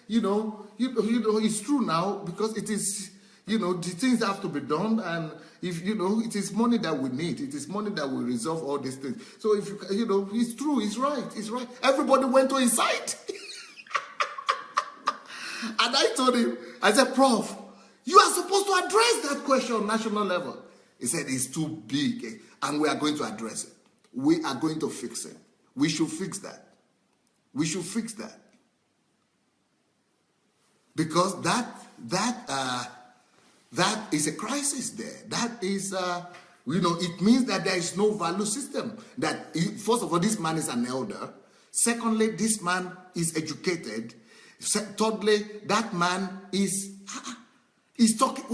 It's true now, because it is, the things have to be done, and if, it is money that we need. It is money that will resolve all these things. So if, it's true, it's right. Everybody went to his side. And I told him, I said, Prof, you are supposed to address that question on national level. He said it's too big, and we are going to address it. We are going to fix it. We should fix that. Because that is a crisis there. That is, it means that there is no value system. That, first of all, this man is an elder. Secondly, this man is educated. Thirdly, that man is... He's talking,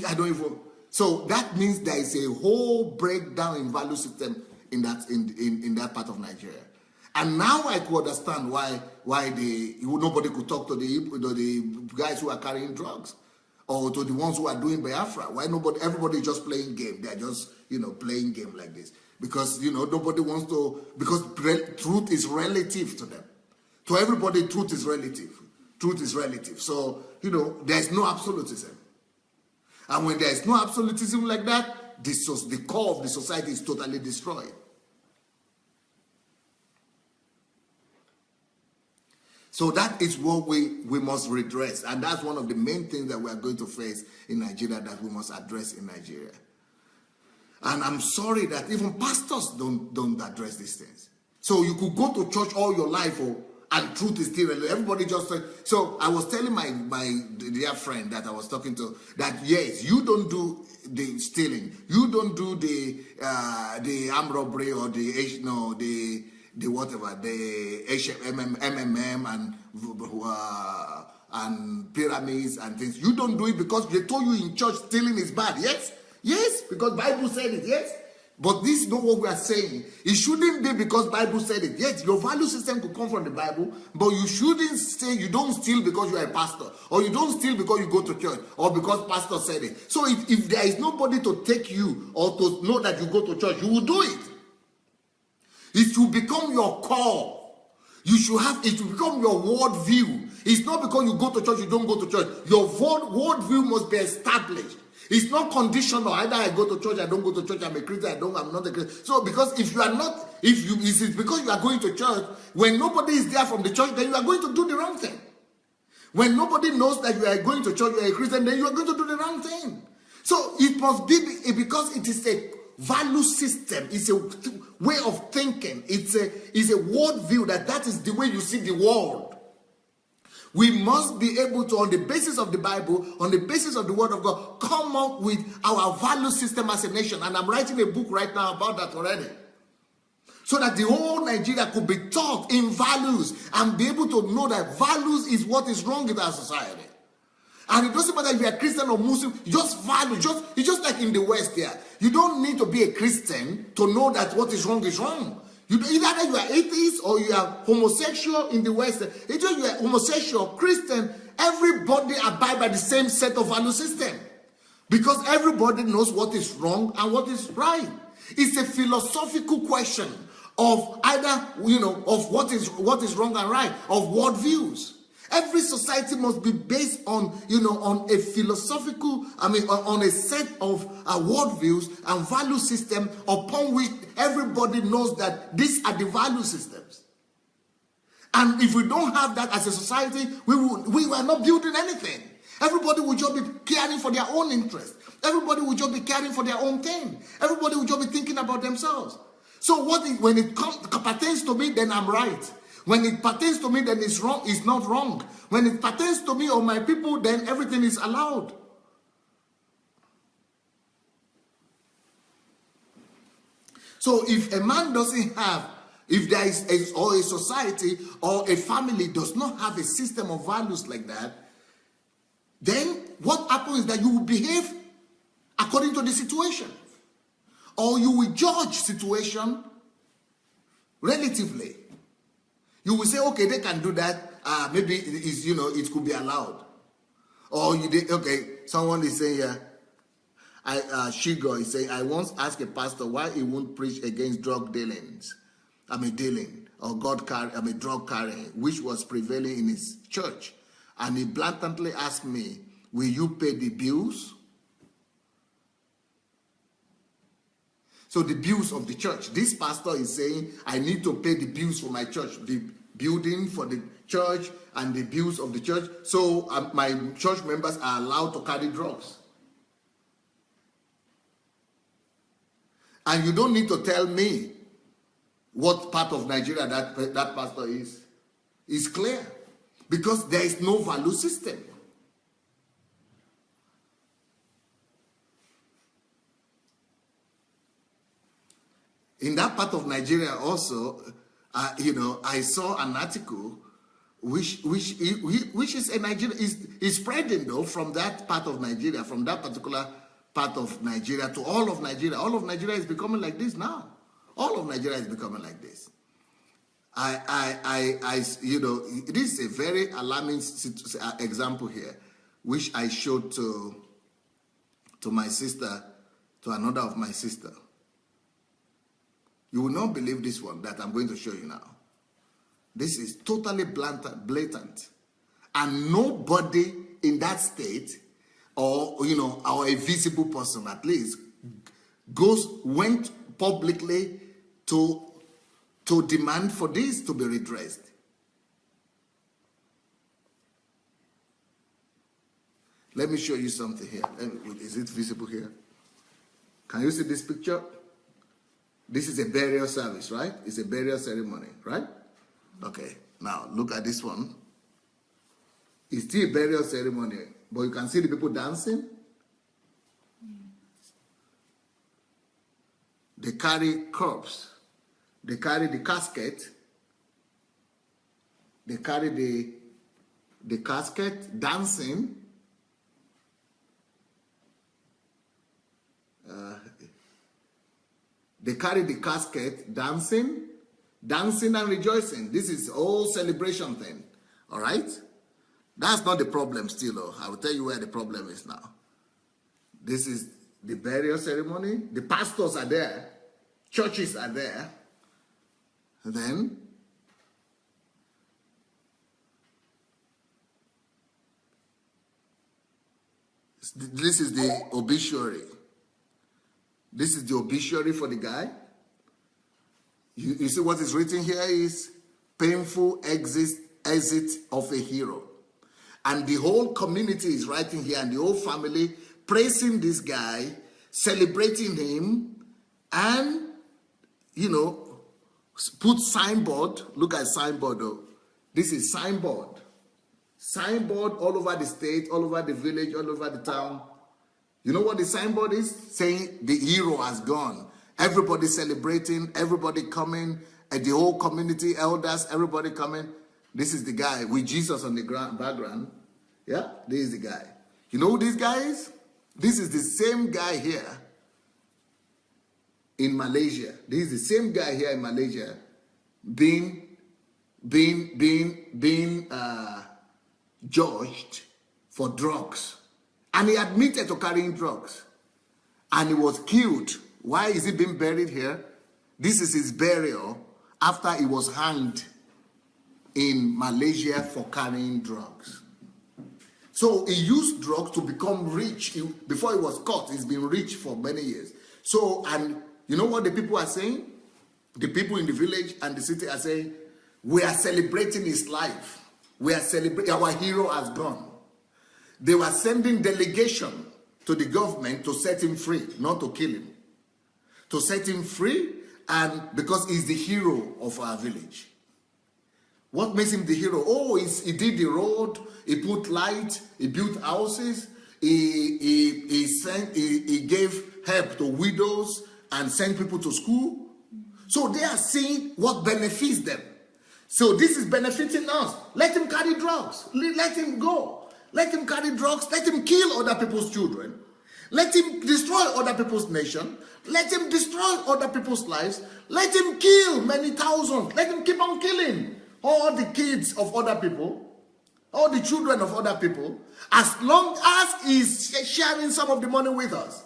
I don't even. So that means there is a whole breakdown in value system in that part of Nigeria. And now I could understand why nobody could talk to the guys who are carrying drugs, or to the ones who are doing Biafra. Why everybody is just playing game. They are just, playing game like this. Because, nobody wants to, because truth is relative to them. To everybody, truth is relative. So, there's no absolutism. And when there is no absolutism like that, the core of the society is totally destroyed. So that is what we must redress. And that's one of the main things that we are going to face in Nigeria, that we must address in Nigeria. And I'm sorry that even pastors don't address these things. So you could go to church all your life, and truth is still relevant. Everybody just said. So I was telling my dear friend that I was talking to that, yes, you don't do the stealing, you don't do the armed robbery or the whatever, the MMM and pyramids and things. You don't do it because they told you in church stealing is bad. Yes, because Bible said it. Yes. But this is not what we are saying. It shouldn't be because Bible said it. Yes, your value system could come from the Bible, but you shouldn't say you don't steal because you are a pastor, or you don't steal because you go to church, or because pastor said it. So if there is nobody to take you or to know that you go to church, you will do it. It should become your core. It should become your worldview. It's not because you go to church, you don't go to church. Your worldview must be established. It's not conditional. Either I go to church, I don't go to church, I'm a Christian, I'm not a Christian. So because if you are not, If it's because you are going to church, when nobody is there from the church, then you are going to do the wrong thing. When nobody knows that you are going to church, you are a Christian, then you are going to do the wrong thing. So it must be because it is a value system. It's a way of thinking. It's a worldview that is the way you see the world. We must be able to, on the basis of the Bible, on the basis of the Word of God, come up with our value system as a nation. And I'm writing a book right now about that already. So that the whole Nigeria could be taught in values and be able to know that values is what is wrong in our society. And it doesn't matter if you're a Christian or Muslim, just value. It's just like in the West here. You don't need to be a Christian to know that what is wrong is wrong. Either you are atheist or you are homosexual in the West. Either you are homosexual, Christian, everybody abide by the same set of value system. Because everybody knows what is wrong and what is right. It's a philosophical question of either, of what is wrong and right, of worldviews. Every society must be based on, on a philosophical, on a set of worldviews and value system upon which everybody knows that these are the value systems. And if we don't have that as a society, we are not building anything. Everybody will just be caring for their own interest. Everybody will just be caring for their own thing. Everybody will just be thinking about themselves. So when it pertains to me, then I'm right. When it pertains to me, then it's wrong. It's not wrong. When it pertains to me or my people, then everything is allowed. So if a man doesn't have, if there is or a society or a family does not have a system of values like that, then what happens is that you will behave according to the situation, or you will judge situation relatively. You will say, okay, they can do that. Maybe it could be allowed. Or someone is saying here, Shigo is saying, I once asked a pastor why he won't preach against drug dealing, or drug carrying, which was prevailing in his church. And he blatantly asked me, will you pay the bills? So the bills of the church. This pastor is saying, I need to pay the bills for my church, the building for the church and the bills of the church. So my church members are allowed to carry drugs. And you don't need to tell me what part of Nigeria that pastor is. It's clear. Because there is no value system. In that part of Nigeria also, I saw an article which is a Nigeria is spreading though from that part of Nigeria, from that particular part of Nigeria to all of Nigeria. All of Nigeria is becoming like this now. All of Nigeria is becoming like this. This is a very alarming example here, which I showed to my sister, to another of my sister. You will not believe this one that I'm going to show you now. This is totally blatant. And nobody in that state, or a visible person at least, went publicly to demand for this to be redressed. Let me show you something here. Is it visible here? Can you see this picture? This is a burial service, right? It's a burial ceremony, right? Okay, now look at this one. It's still a burial ceremony, but you can see the people dancing. They carry corpse. They carry the casket. They carry the casket, dancing. They carry the casket, dancing and rejoicing. This is all celebration thing. All right? That's not the problem still, though. I will tell you where the problem is now. This is the burial ceremony. The pastors are there. Churches are there. And then this is the obituary. This is the obituary for the guy. You see what is written here is painful exit of a hero. And the whole community is writing here, and the whole family praising this guy, celebrating him, and, put signboard. Look at signboard though. This is signboard. Signboard all over the state, all over the village, all over the town. You know what the signboard is? Saying the hero has gone. Everybody celebrating, everybody coming, and the whole community, elders, everybody coming. This is the guy with Jesus on the background. Yeah, this is the guy. You know who this guy is? This is the same guy here in Malaysia. This is the same guy here in Malaysia being judged for drugs. And he admitted to carrying drugs. And he was killed. Why is he being buried here? This is his burial after he was hanged in Malaysia for carrying drugs. So he used drugs to become rich. Before he was caught, he's been rich for many years. So, and you know what the people are saying? The people in the village and the city are saying, we are celebrating his life. We are celebrating, our hero has gone. They were sending delegation to the government to set him free, not to kill him. To set him free, and because he's the hero of our village. What makes him the hero? Oh, he did the road, he put light, he built houses, he gave help to widows and sent people to school. So they are seeing what benefits them. So this is benefiting us. Let him carry drugs. Let him go. Let him carry drugs. Let him kill other people's children. Let him destroy other people's nation. Let him destroy other people's lives. Let him kill many thousands. Let him keep on killing all the kids of other people, all the children of other people, as long as he's sharing some of the money with us.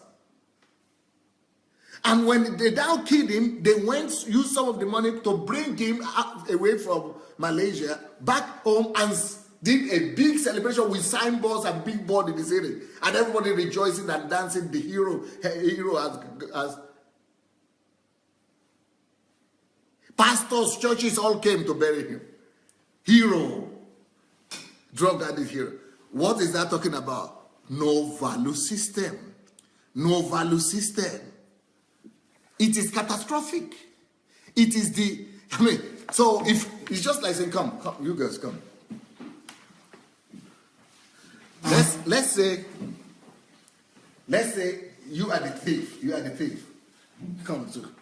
And when they now killed him, they used some of the money to bring him away from Malaysia, back home, and did a big celebration with signboards and big board in the city. And everybody rejoicing and dancing. The hero has pastors, churches all came to bury him. Hero. Drug addict hero. What is that talking about? No value system. No value system. It is catastrophic. It is so if it's just like saying, come, you guys come. Let's say you are the thief. You are the thief. Come too.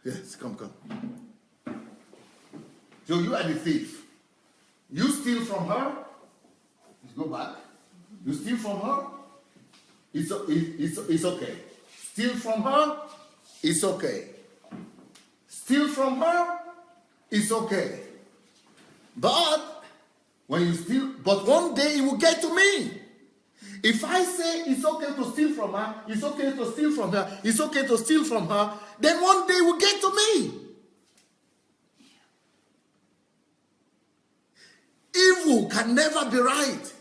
Yes, come. So you are the thief. You steal from her. Let's go back. You steal from her. It's okay. Steal from her. It's okay. Steal from her. It's okay. But when you steal, but one day it will get to me. If I say it's okay to steal from her, it's okay to steal from her, it's okay to steal from her, then one day it will get to me. Evil can never be right.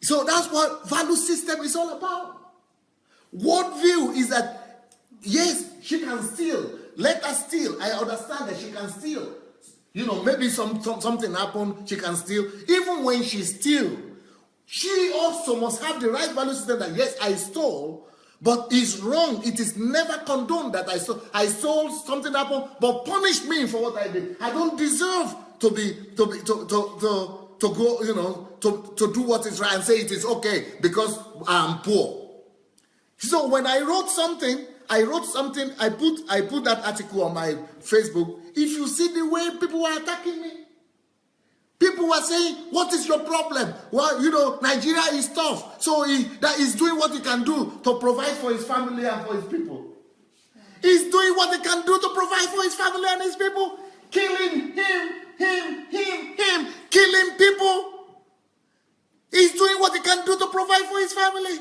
So that's what value system is all about. Worldview is that, yes, she can steal. Let her steal. I understand that she can steal. You know, maybe something happened, she can steal. Even when she steals, she also must have the right value system that, yes, I stole, but it's wrong. It is never condoned that I stole. I stole, something happened, but punish me for what I did. I don't deserve to go, you know, to do what is right and say it is okay because I'm poor. So when I wrote something, I put that article on my Facebook. If you see the way people were attacking me, people were saying, what is your problem? Well, you know, Nigeria is tough. So that he's doing what he can do to provide for his family and for his people. He's doing what he can do to provide for his family and his people. Killing him, killing people. He's doing what he can do to provide for his family.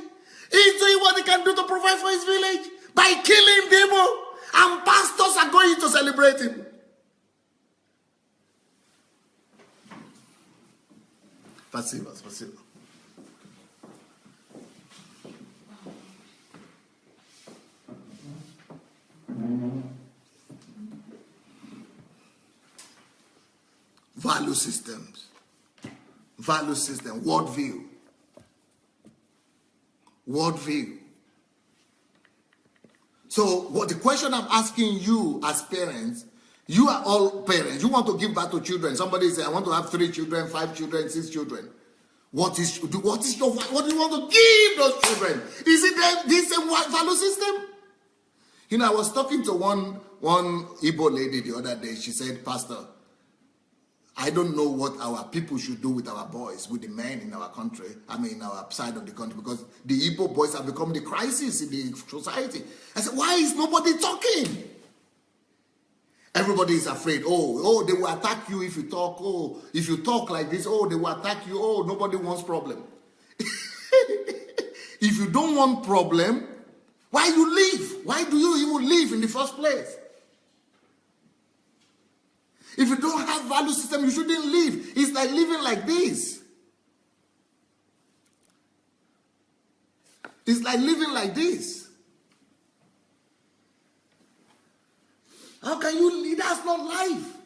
He's doing what he can do to provide for his village by killing people. And pastors are going to celebrate him. Спасибо. Value systems. Value system. Worldview. Worldview. So what the question I'm asking you as parents, you are all parents. You want to give birth to children. Somebody say, I want to have 3 children, 5 children, 6 children. What do you want to give those children? Is it this same value system? You know, I was talking to one Igbo lady the other day. She said, Pastor, I don't know what our people should do with our boys, with the men in our country, our side of the country, because the Igbo boys have become the crisis in the society. I said, why is nobody talking? Everybody is afraid. Oh, they will attack you if you talk. Oh, if you talk like this, oh, they will attack you. Oh, nobody wants problem. If you don't want problem, why you leave? Why do you even leave in the first place? If you don't have value system, you shouldn't live. It's like living like this. It's like living like this. How can you live? That's not life.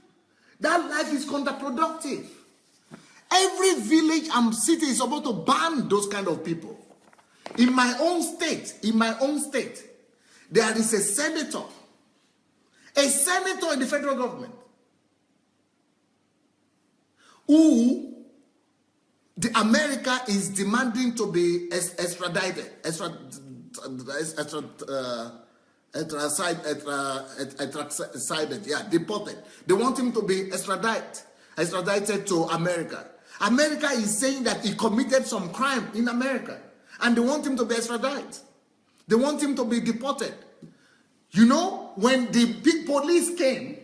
That life is counterproductive. Every village and city is supposed to ban those kind of people. In my own state, there is a senator in the federal government, who the America is demanding to be extradited, deported. They want him to be extradited to America. America is saying that he committed some crime in America, and they want him to be extradited. They want him to be deported. You know, when the big police came,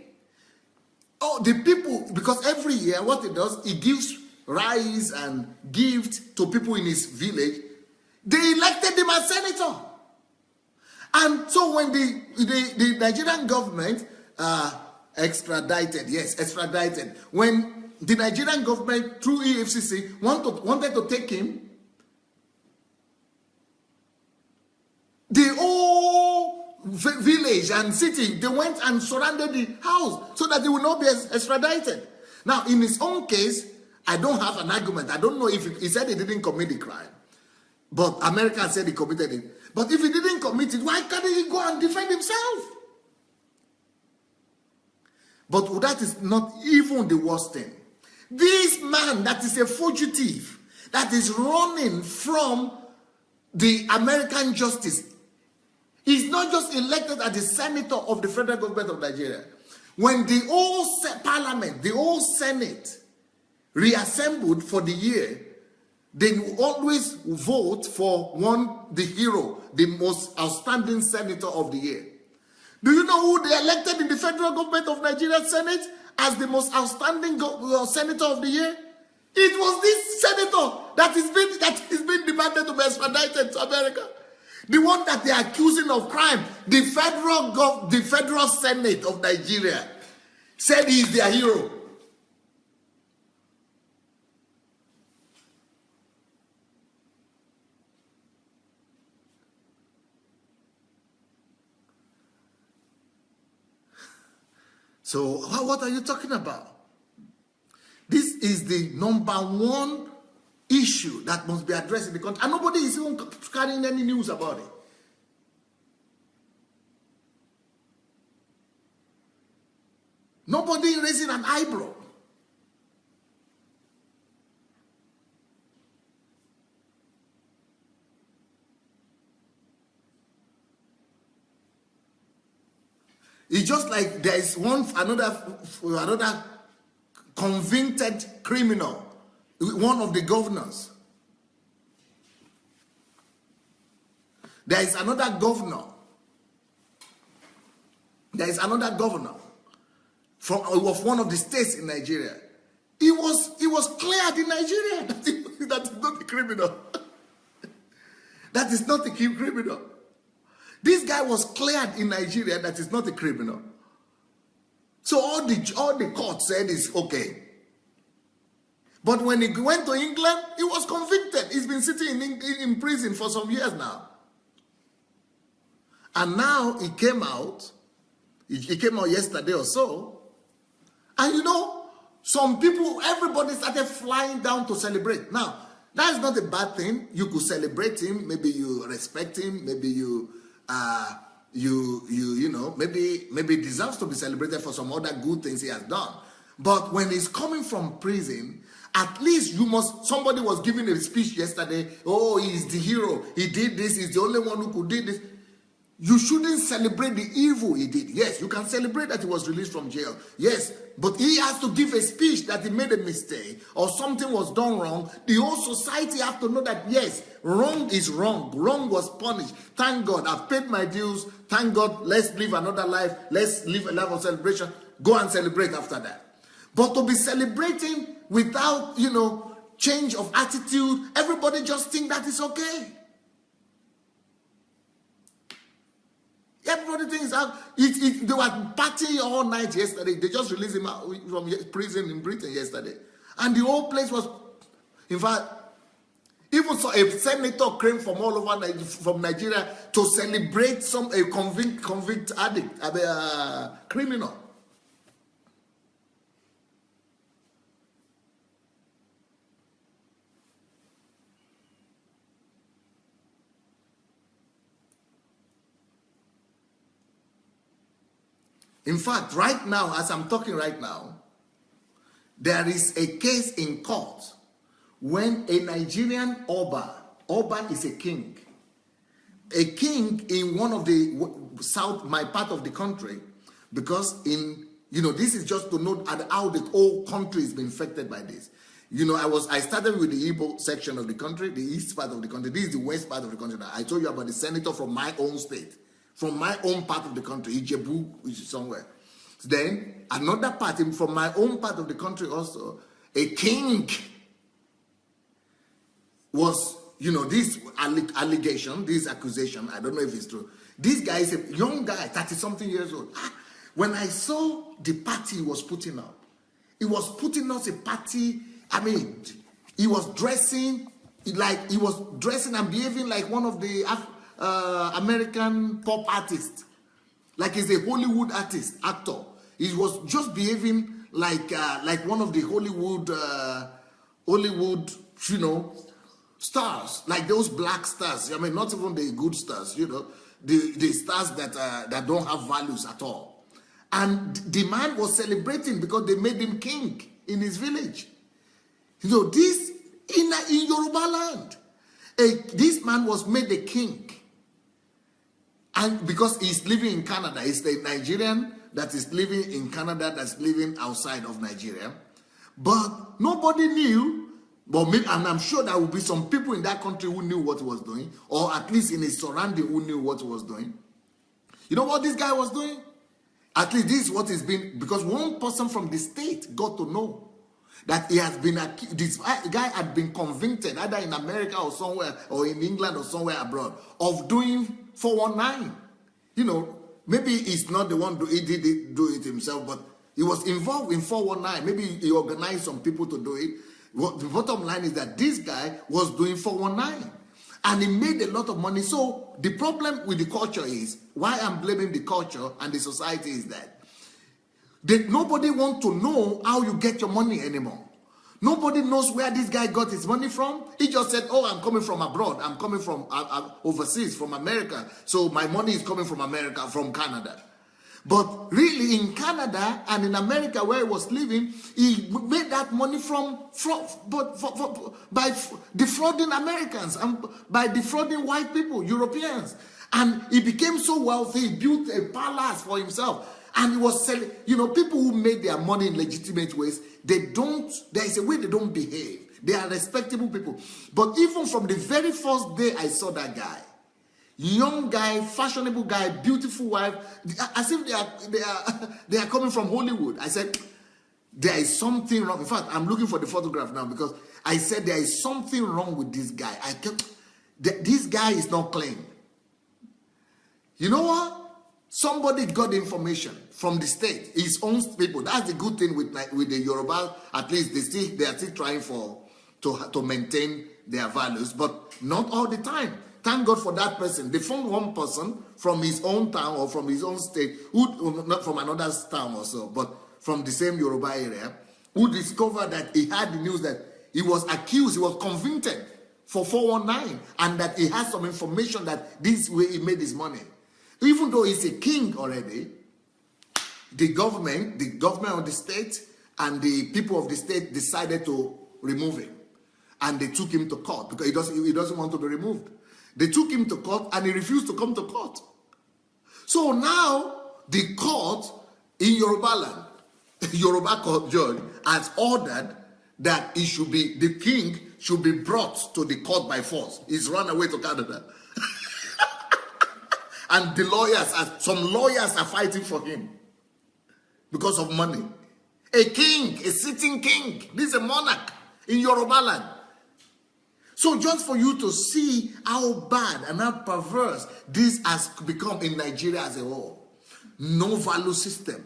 the people, because every year what he does, he gives rice and gifts to people in his village. They elected him as senator. And so when the Nigerian government extradited, when the Nigerian government through EFCC wanted to take him, the whole village and city, they went and surrounded the house so that he would not be extradited. Now, in his own case, I don't have an argument. I don't know if he said he didn't commit the crime, but America said he committed it. But if he didn't commit it, why can't he go and defend himself? But that is not even the worst thing. This man that is a fugitive, that is running from the American justice, is not just elected as the senator of the federal government of Nigeria. When the whole parliament, the whole Senate reassembled for the year, they will always vote for the hero, the most outstanding senator of the year. Do you know who they elected in the federal government of Nigeria Senate as the most outstanding senator of the year? It was this senator that is being demanded to be extradited to America. The one that they are accusing of crime. The federal Senate of Nigeria said he is their hero. So what are you talking about? This is the number one issue that must be addressed in the country. And nobody is even carrying any news about it. Nobody raising an eyebrow. It's just like there is another convicted criminal, one of the governors. There is another governor. Of one of the states in Nigeria. He was cleared in Nigeria that is not a criminal. That is not a criminal. This guy was cleared in Nigeria that is not a criminal. So all the court said is okay. But when he went to England, he was convicted. He's been sitting in prison for some years now. And now he came out It came out yesterday or so. And you know, some people, everybody started flying down to celebrate. Now, that is not a bad thing. You could celebrate him. Maybe you respect him. Maybe you know, maybe he deserves to be celebrated for some other good things he has done. But when he's coming from prison, at least somebody was giving a speech yesterday. Oh, he's the hero. He did this. He's the only one who could do this. You shouldn't celebrate the evil he did. Yes, you can celebrate that he was released from jail. Yes, but he has to give a speech that he made a mistake or something was done wrong. The whole society have to know that, yes, wrong is wrong. Wrong was punished. Thank God, I've paid my dues. Thank God, let's live another life. Let's live a life of celebration. Go and celebrate after that. But to be celebrating without, you know, change of attitude, everybody just think that is okay. Everybody thinks they were partying all night yesterday. They just released him out from prison in Britain yesterday. And the whole place was, in fact, even so a senator came from all over from Nigeria to celebrate a convict addict, a criminal. In fact, right now, as I'm talking right now, there is a case in court when a Nigerian Oba is a king in one of the my part of the country, because this is just to note how the whole country has been affected by this. You know, I started with the Igbo section of the country, the east part of the country. This is the west part of the country. I told you about the senator from my own state. From my own part of the country, Ijebu, which is somewhere. Then, another part, from my own part of the country also, a king was, this allegation, this accusation, I don't know if it's true. This guy is a young guy, 30-something years old. When I saw the party he was putting up, he was putting us a party, he was dressing and behaving like one of the American pop artist, like he's a Hollywood actor. He was just behaving like one of the Hollywood, stars, like those black stars. Not even the good stars, the stars that don't have values at all. And the man was celebrating because they made him king in his village. This in Yoruba land, this man was made a king. And because he's living in Canada, he's the Nigerian that is living in Canada, that's living outside of Nigeria. But nobody knew, and I'm sure there will be some people in that country who knew what he was doing, or at least in his surrounding who knew what he was doing. You know what this guy was doing? At least this is what he's been, because one person from the state got to know that he has been accused. This guy had been convicted either in America or somewhere, or in England or somewhere abroad, of doing 419. Maybe he's not the one he did do it himself, but he was involved in 419. Maybe he organized some people to do it. The bottom line is that this guy was doing 419, and he made a lot of money. So the problem with the culture is, why I'm blaming the culture and the society, is that nobody wants to know how you get your money anymore. Nobody knows where this guy got his money from. He just said, oh, I'm coming from abroad. I'm coming from overseas, from America. So my money is coming from America, from Canada. But really, in Canada and in America where he was living, he made that money by defrauding Americans and by defrauding white people, Europeans. And he became so wealthy, he built a palace for himself. And he was selling, people who make their money in legitimate ways, there is a way they don't behave. They are respectable people. But even from the very first day I saw that guy, young guy, fashionable guy, beautiful wife, as if they are coming from Hollywood. I said, there is something wrong. In fact, I'm looking for the photograph now, because I said there is something wrong with this guy. This guy is not clean. You know what? Somebody got the information from the state, his own people. That's the good thing with the Yoruba. At least they are still trying to maintain their values, but not all the time. Thank God for that person. They found one person from his own town or from his own state, who, not from another town or so, but from the same Yoruba area, who discovered that he had the news that he was accused, he was convicted for 419, and that he has some information that this way he made his money. Even though he's a king already, the government of the state and the people of the state decided to remove him. And they took him to court because he doesn't want to be removed. They took him to court and he refused to come to court. So now the court in Yoruba land, Yoruba court judge has ordered that the king should be brought to the court by force. He's run away to Canada. And some lawyers are fighting for him because of money. A king, a sitting king. This is a monarch in Yoruba land. So just for you to see how bad and how perverse this has become in Nigeria as a whole. No value system.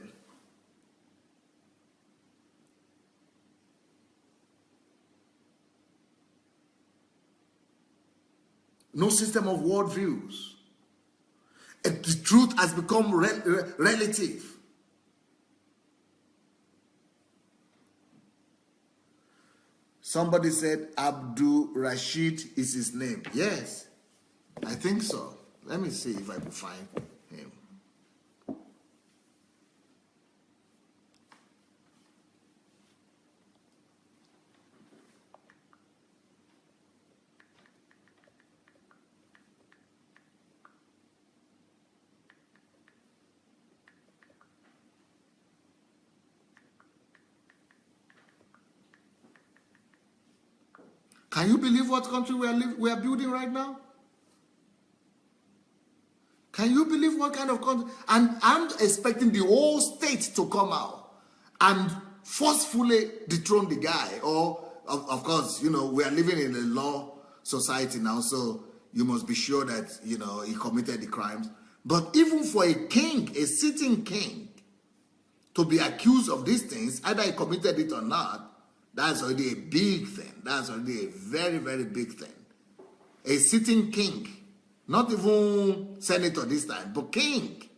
No system of worldviews. The truth has become relative. Somebody said Abdul Rashid is his name. Yes, I think so. Let me see if I can find him. Can you believe what country we are building right now? Can you believe what kind of country? And I'm expecting the whole state to come out and forcefully dethrone the guy. Or, of course, we are living in a law society now, so you must be sure that, he committed the crimes. But even for a king, a sitting king, to be accused of these things, either he committed it or not, that's already a big thing. That's already a very, very big thing. A sitting king, not even senator this time, but king.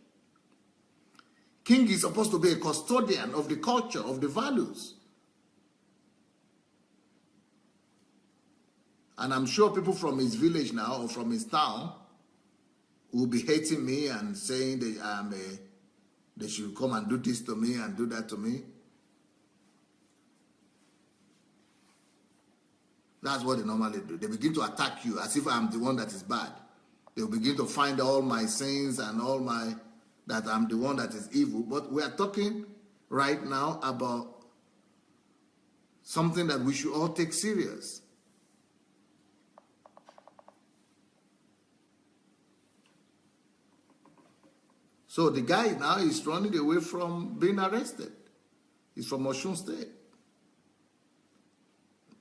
King is supposed to be a custodian of the culture, of the values. And I'm sure people from his village now or from his town will be hating me and saying they should come and do this to me and do that to me. That's what they normally do. They begin to attack you as if I'm the one that is bad. They'll begin to find all my sins and that I'm the one that is evil. But we are talking right now about something that we should all take serious. So the guy now is running away from being arrested. He's from Osun State.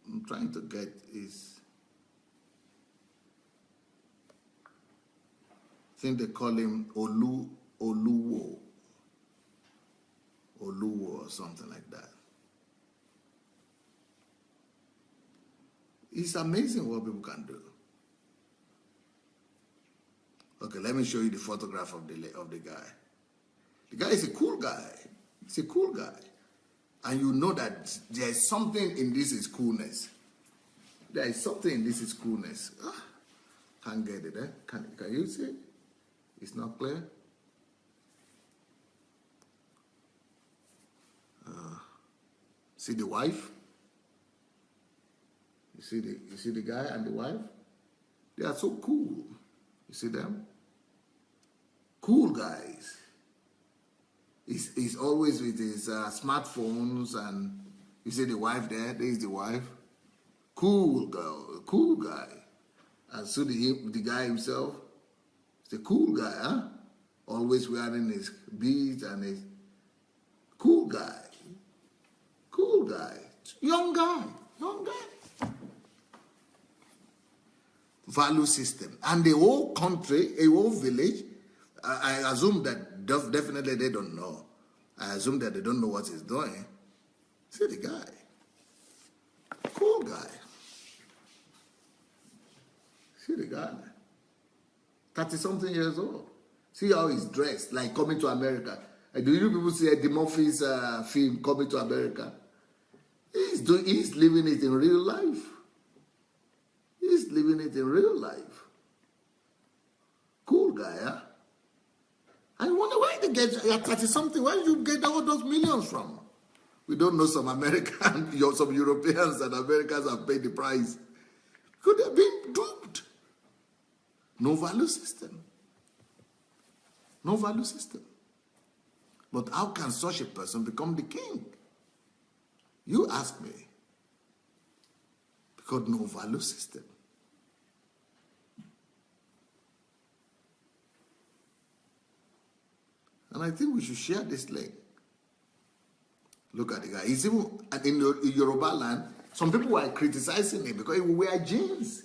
I'm trying to get his... I think they call him Oluwo or something like that. It's amazing what people can do. Okay, let me show you the photograph of the guy. The guy is a cool guy. He's a cool guy. And you know that there is something in this is coolness. There is something in this is coolness. Can't get it, eh? Can you see? It's not clear. See the wife? You see the guy and the wife? They are so cool. You see them? Cool guys. He's always with his smartphones, and you see the wife there. There's the wife. Cool girl, cool guy. And so the guy himself, he's a cool guy, huh? Always wearing his beads and his cool guy. Cool guy. Young guy. Value system. And the whole country, a whole village, I assume that definitely they don't know. I assume that they don't know what he's doing. See the guy. Cool guy. See the guy. 30-something years old. See how he's dressed, like Coming to America. Do you people see Eddie Murphy's film, Coming to America? He's living it in real life. He's living it in real life. Cool guy, huh? I wonder why they get, at 30-something, where did you get all those millions from? We don't know some Americans, some Europeans and Americans have paid the price. Could have been duped. No value system. No value system. But how can such a person become the king? You ask me. Because no value system. And I think we should share this link. Look at the guy. He's even in Yoruba land, some people were criticizing him because he would wear jeans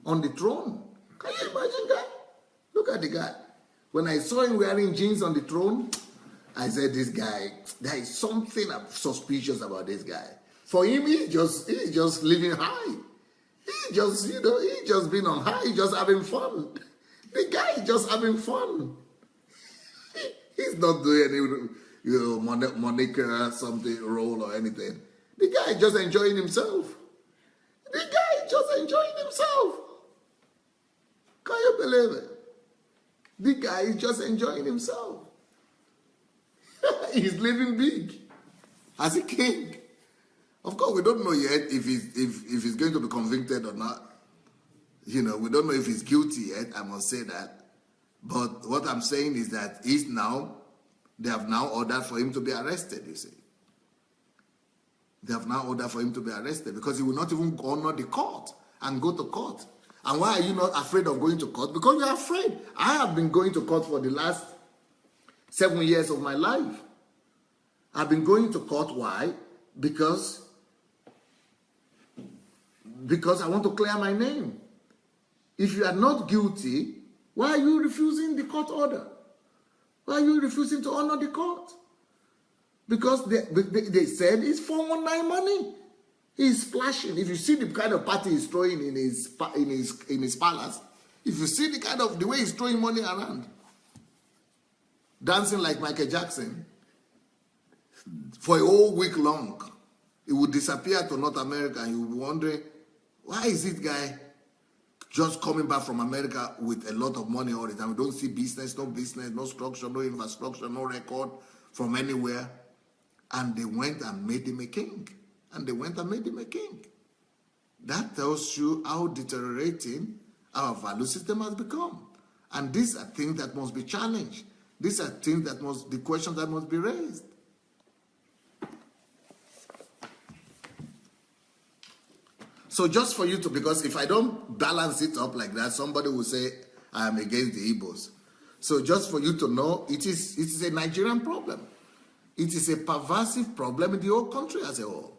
on the throne. Can you imagine that? Look at the guy. When I saw him wearing jeans on the throne, I said, this guy, there is something suspicious about this guy. For him, he's just living high. He's just being on high, he's just having fun. The guy is just having fun. He's not doing any Monica something role or anything. The guy is just enjoying himself. The guy is just enjoying himself. Can you believe it? The guy is just enjoying himself. He's living big as a king. Of course, we don't know yet if he's going to be convicted or not. We don't know if he's guilty yet, I must say that. But what I'm saying is that they have now ordered for him to be arrested, you see. They have now ordered for him to be arrested because he will not even honor the court and go to court. And why are you not afraid of going to court? Because you're afraid. I have been going to court for the last 7 years of my life. I've been going to court. Why? Because I want to clear my name. If you are not guilty, why are you refusing the court order? Why are you refusing to honor the court? Because they said it's 419 money. He's splashing. If you see the kind of party he's throwing in his palace, if you see the way he's throwing money around, dancing like Michael Jackson, for a whole week long, he would disappear to North America and you would be wondering, why is this guy just coming back from America with a lot of money all the time? We don't see business, no structure, no infrastructure, no record from anywhere. And they went and made him a king. That tells you how deteriorating our value system has become. And these are things that must be challenged. These are things the questions that must be raised. So just for you to, because if I don't balance it up like that, somebody will say I am against the Igbos. So just for you to know, it is a Nigerian problem. It is a pervasive problem in the whole country as a whole.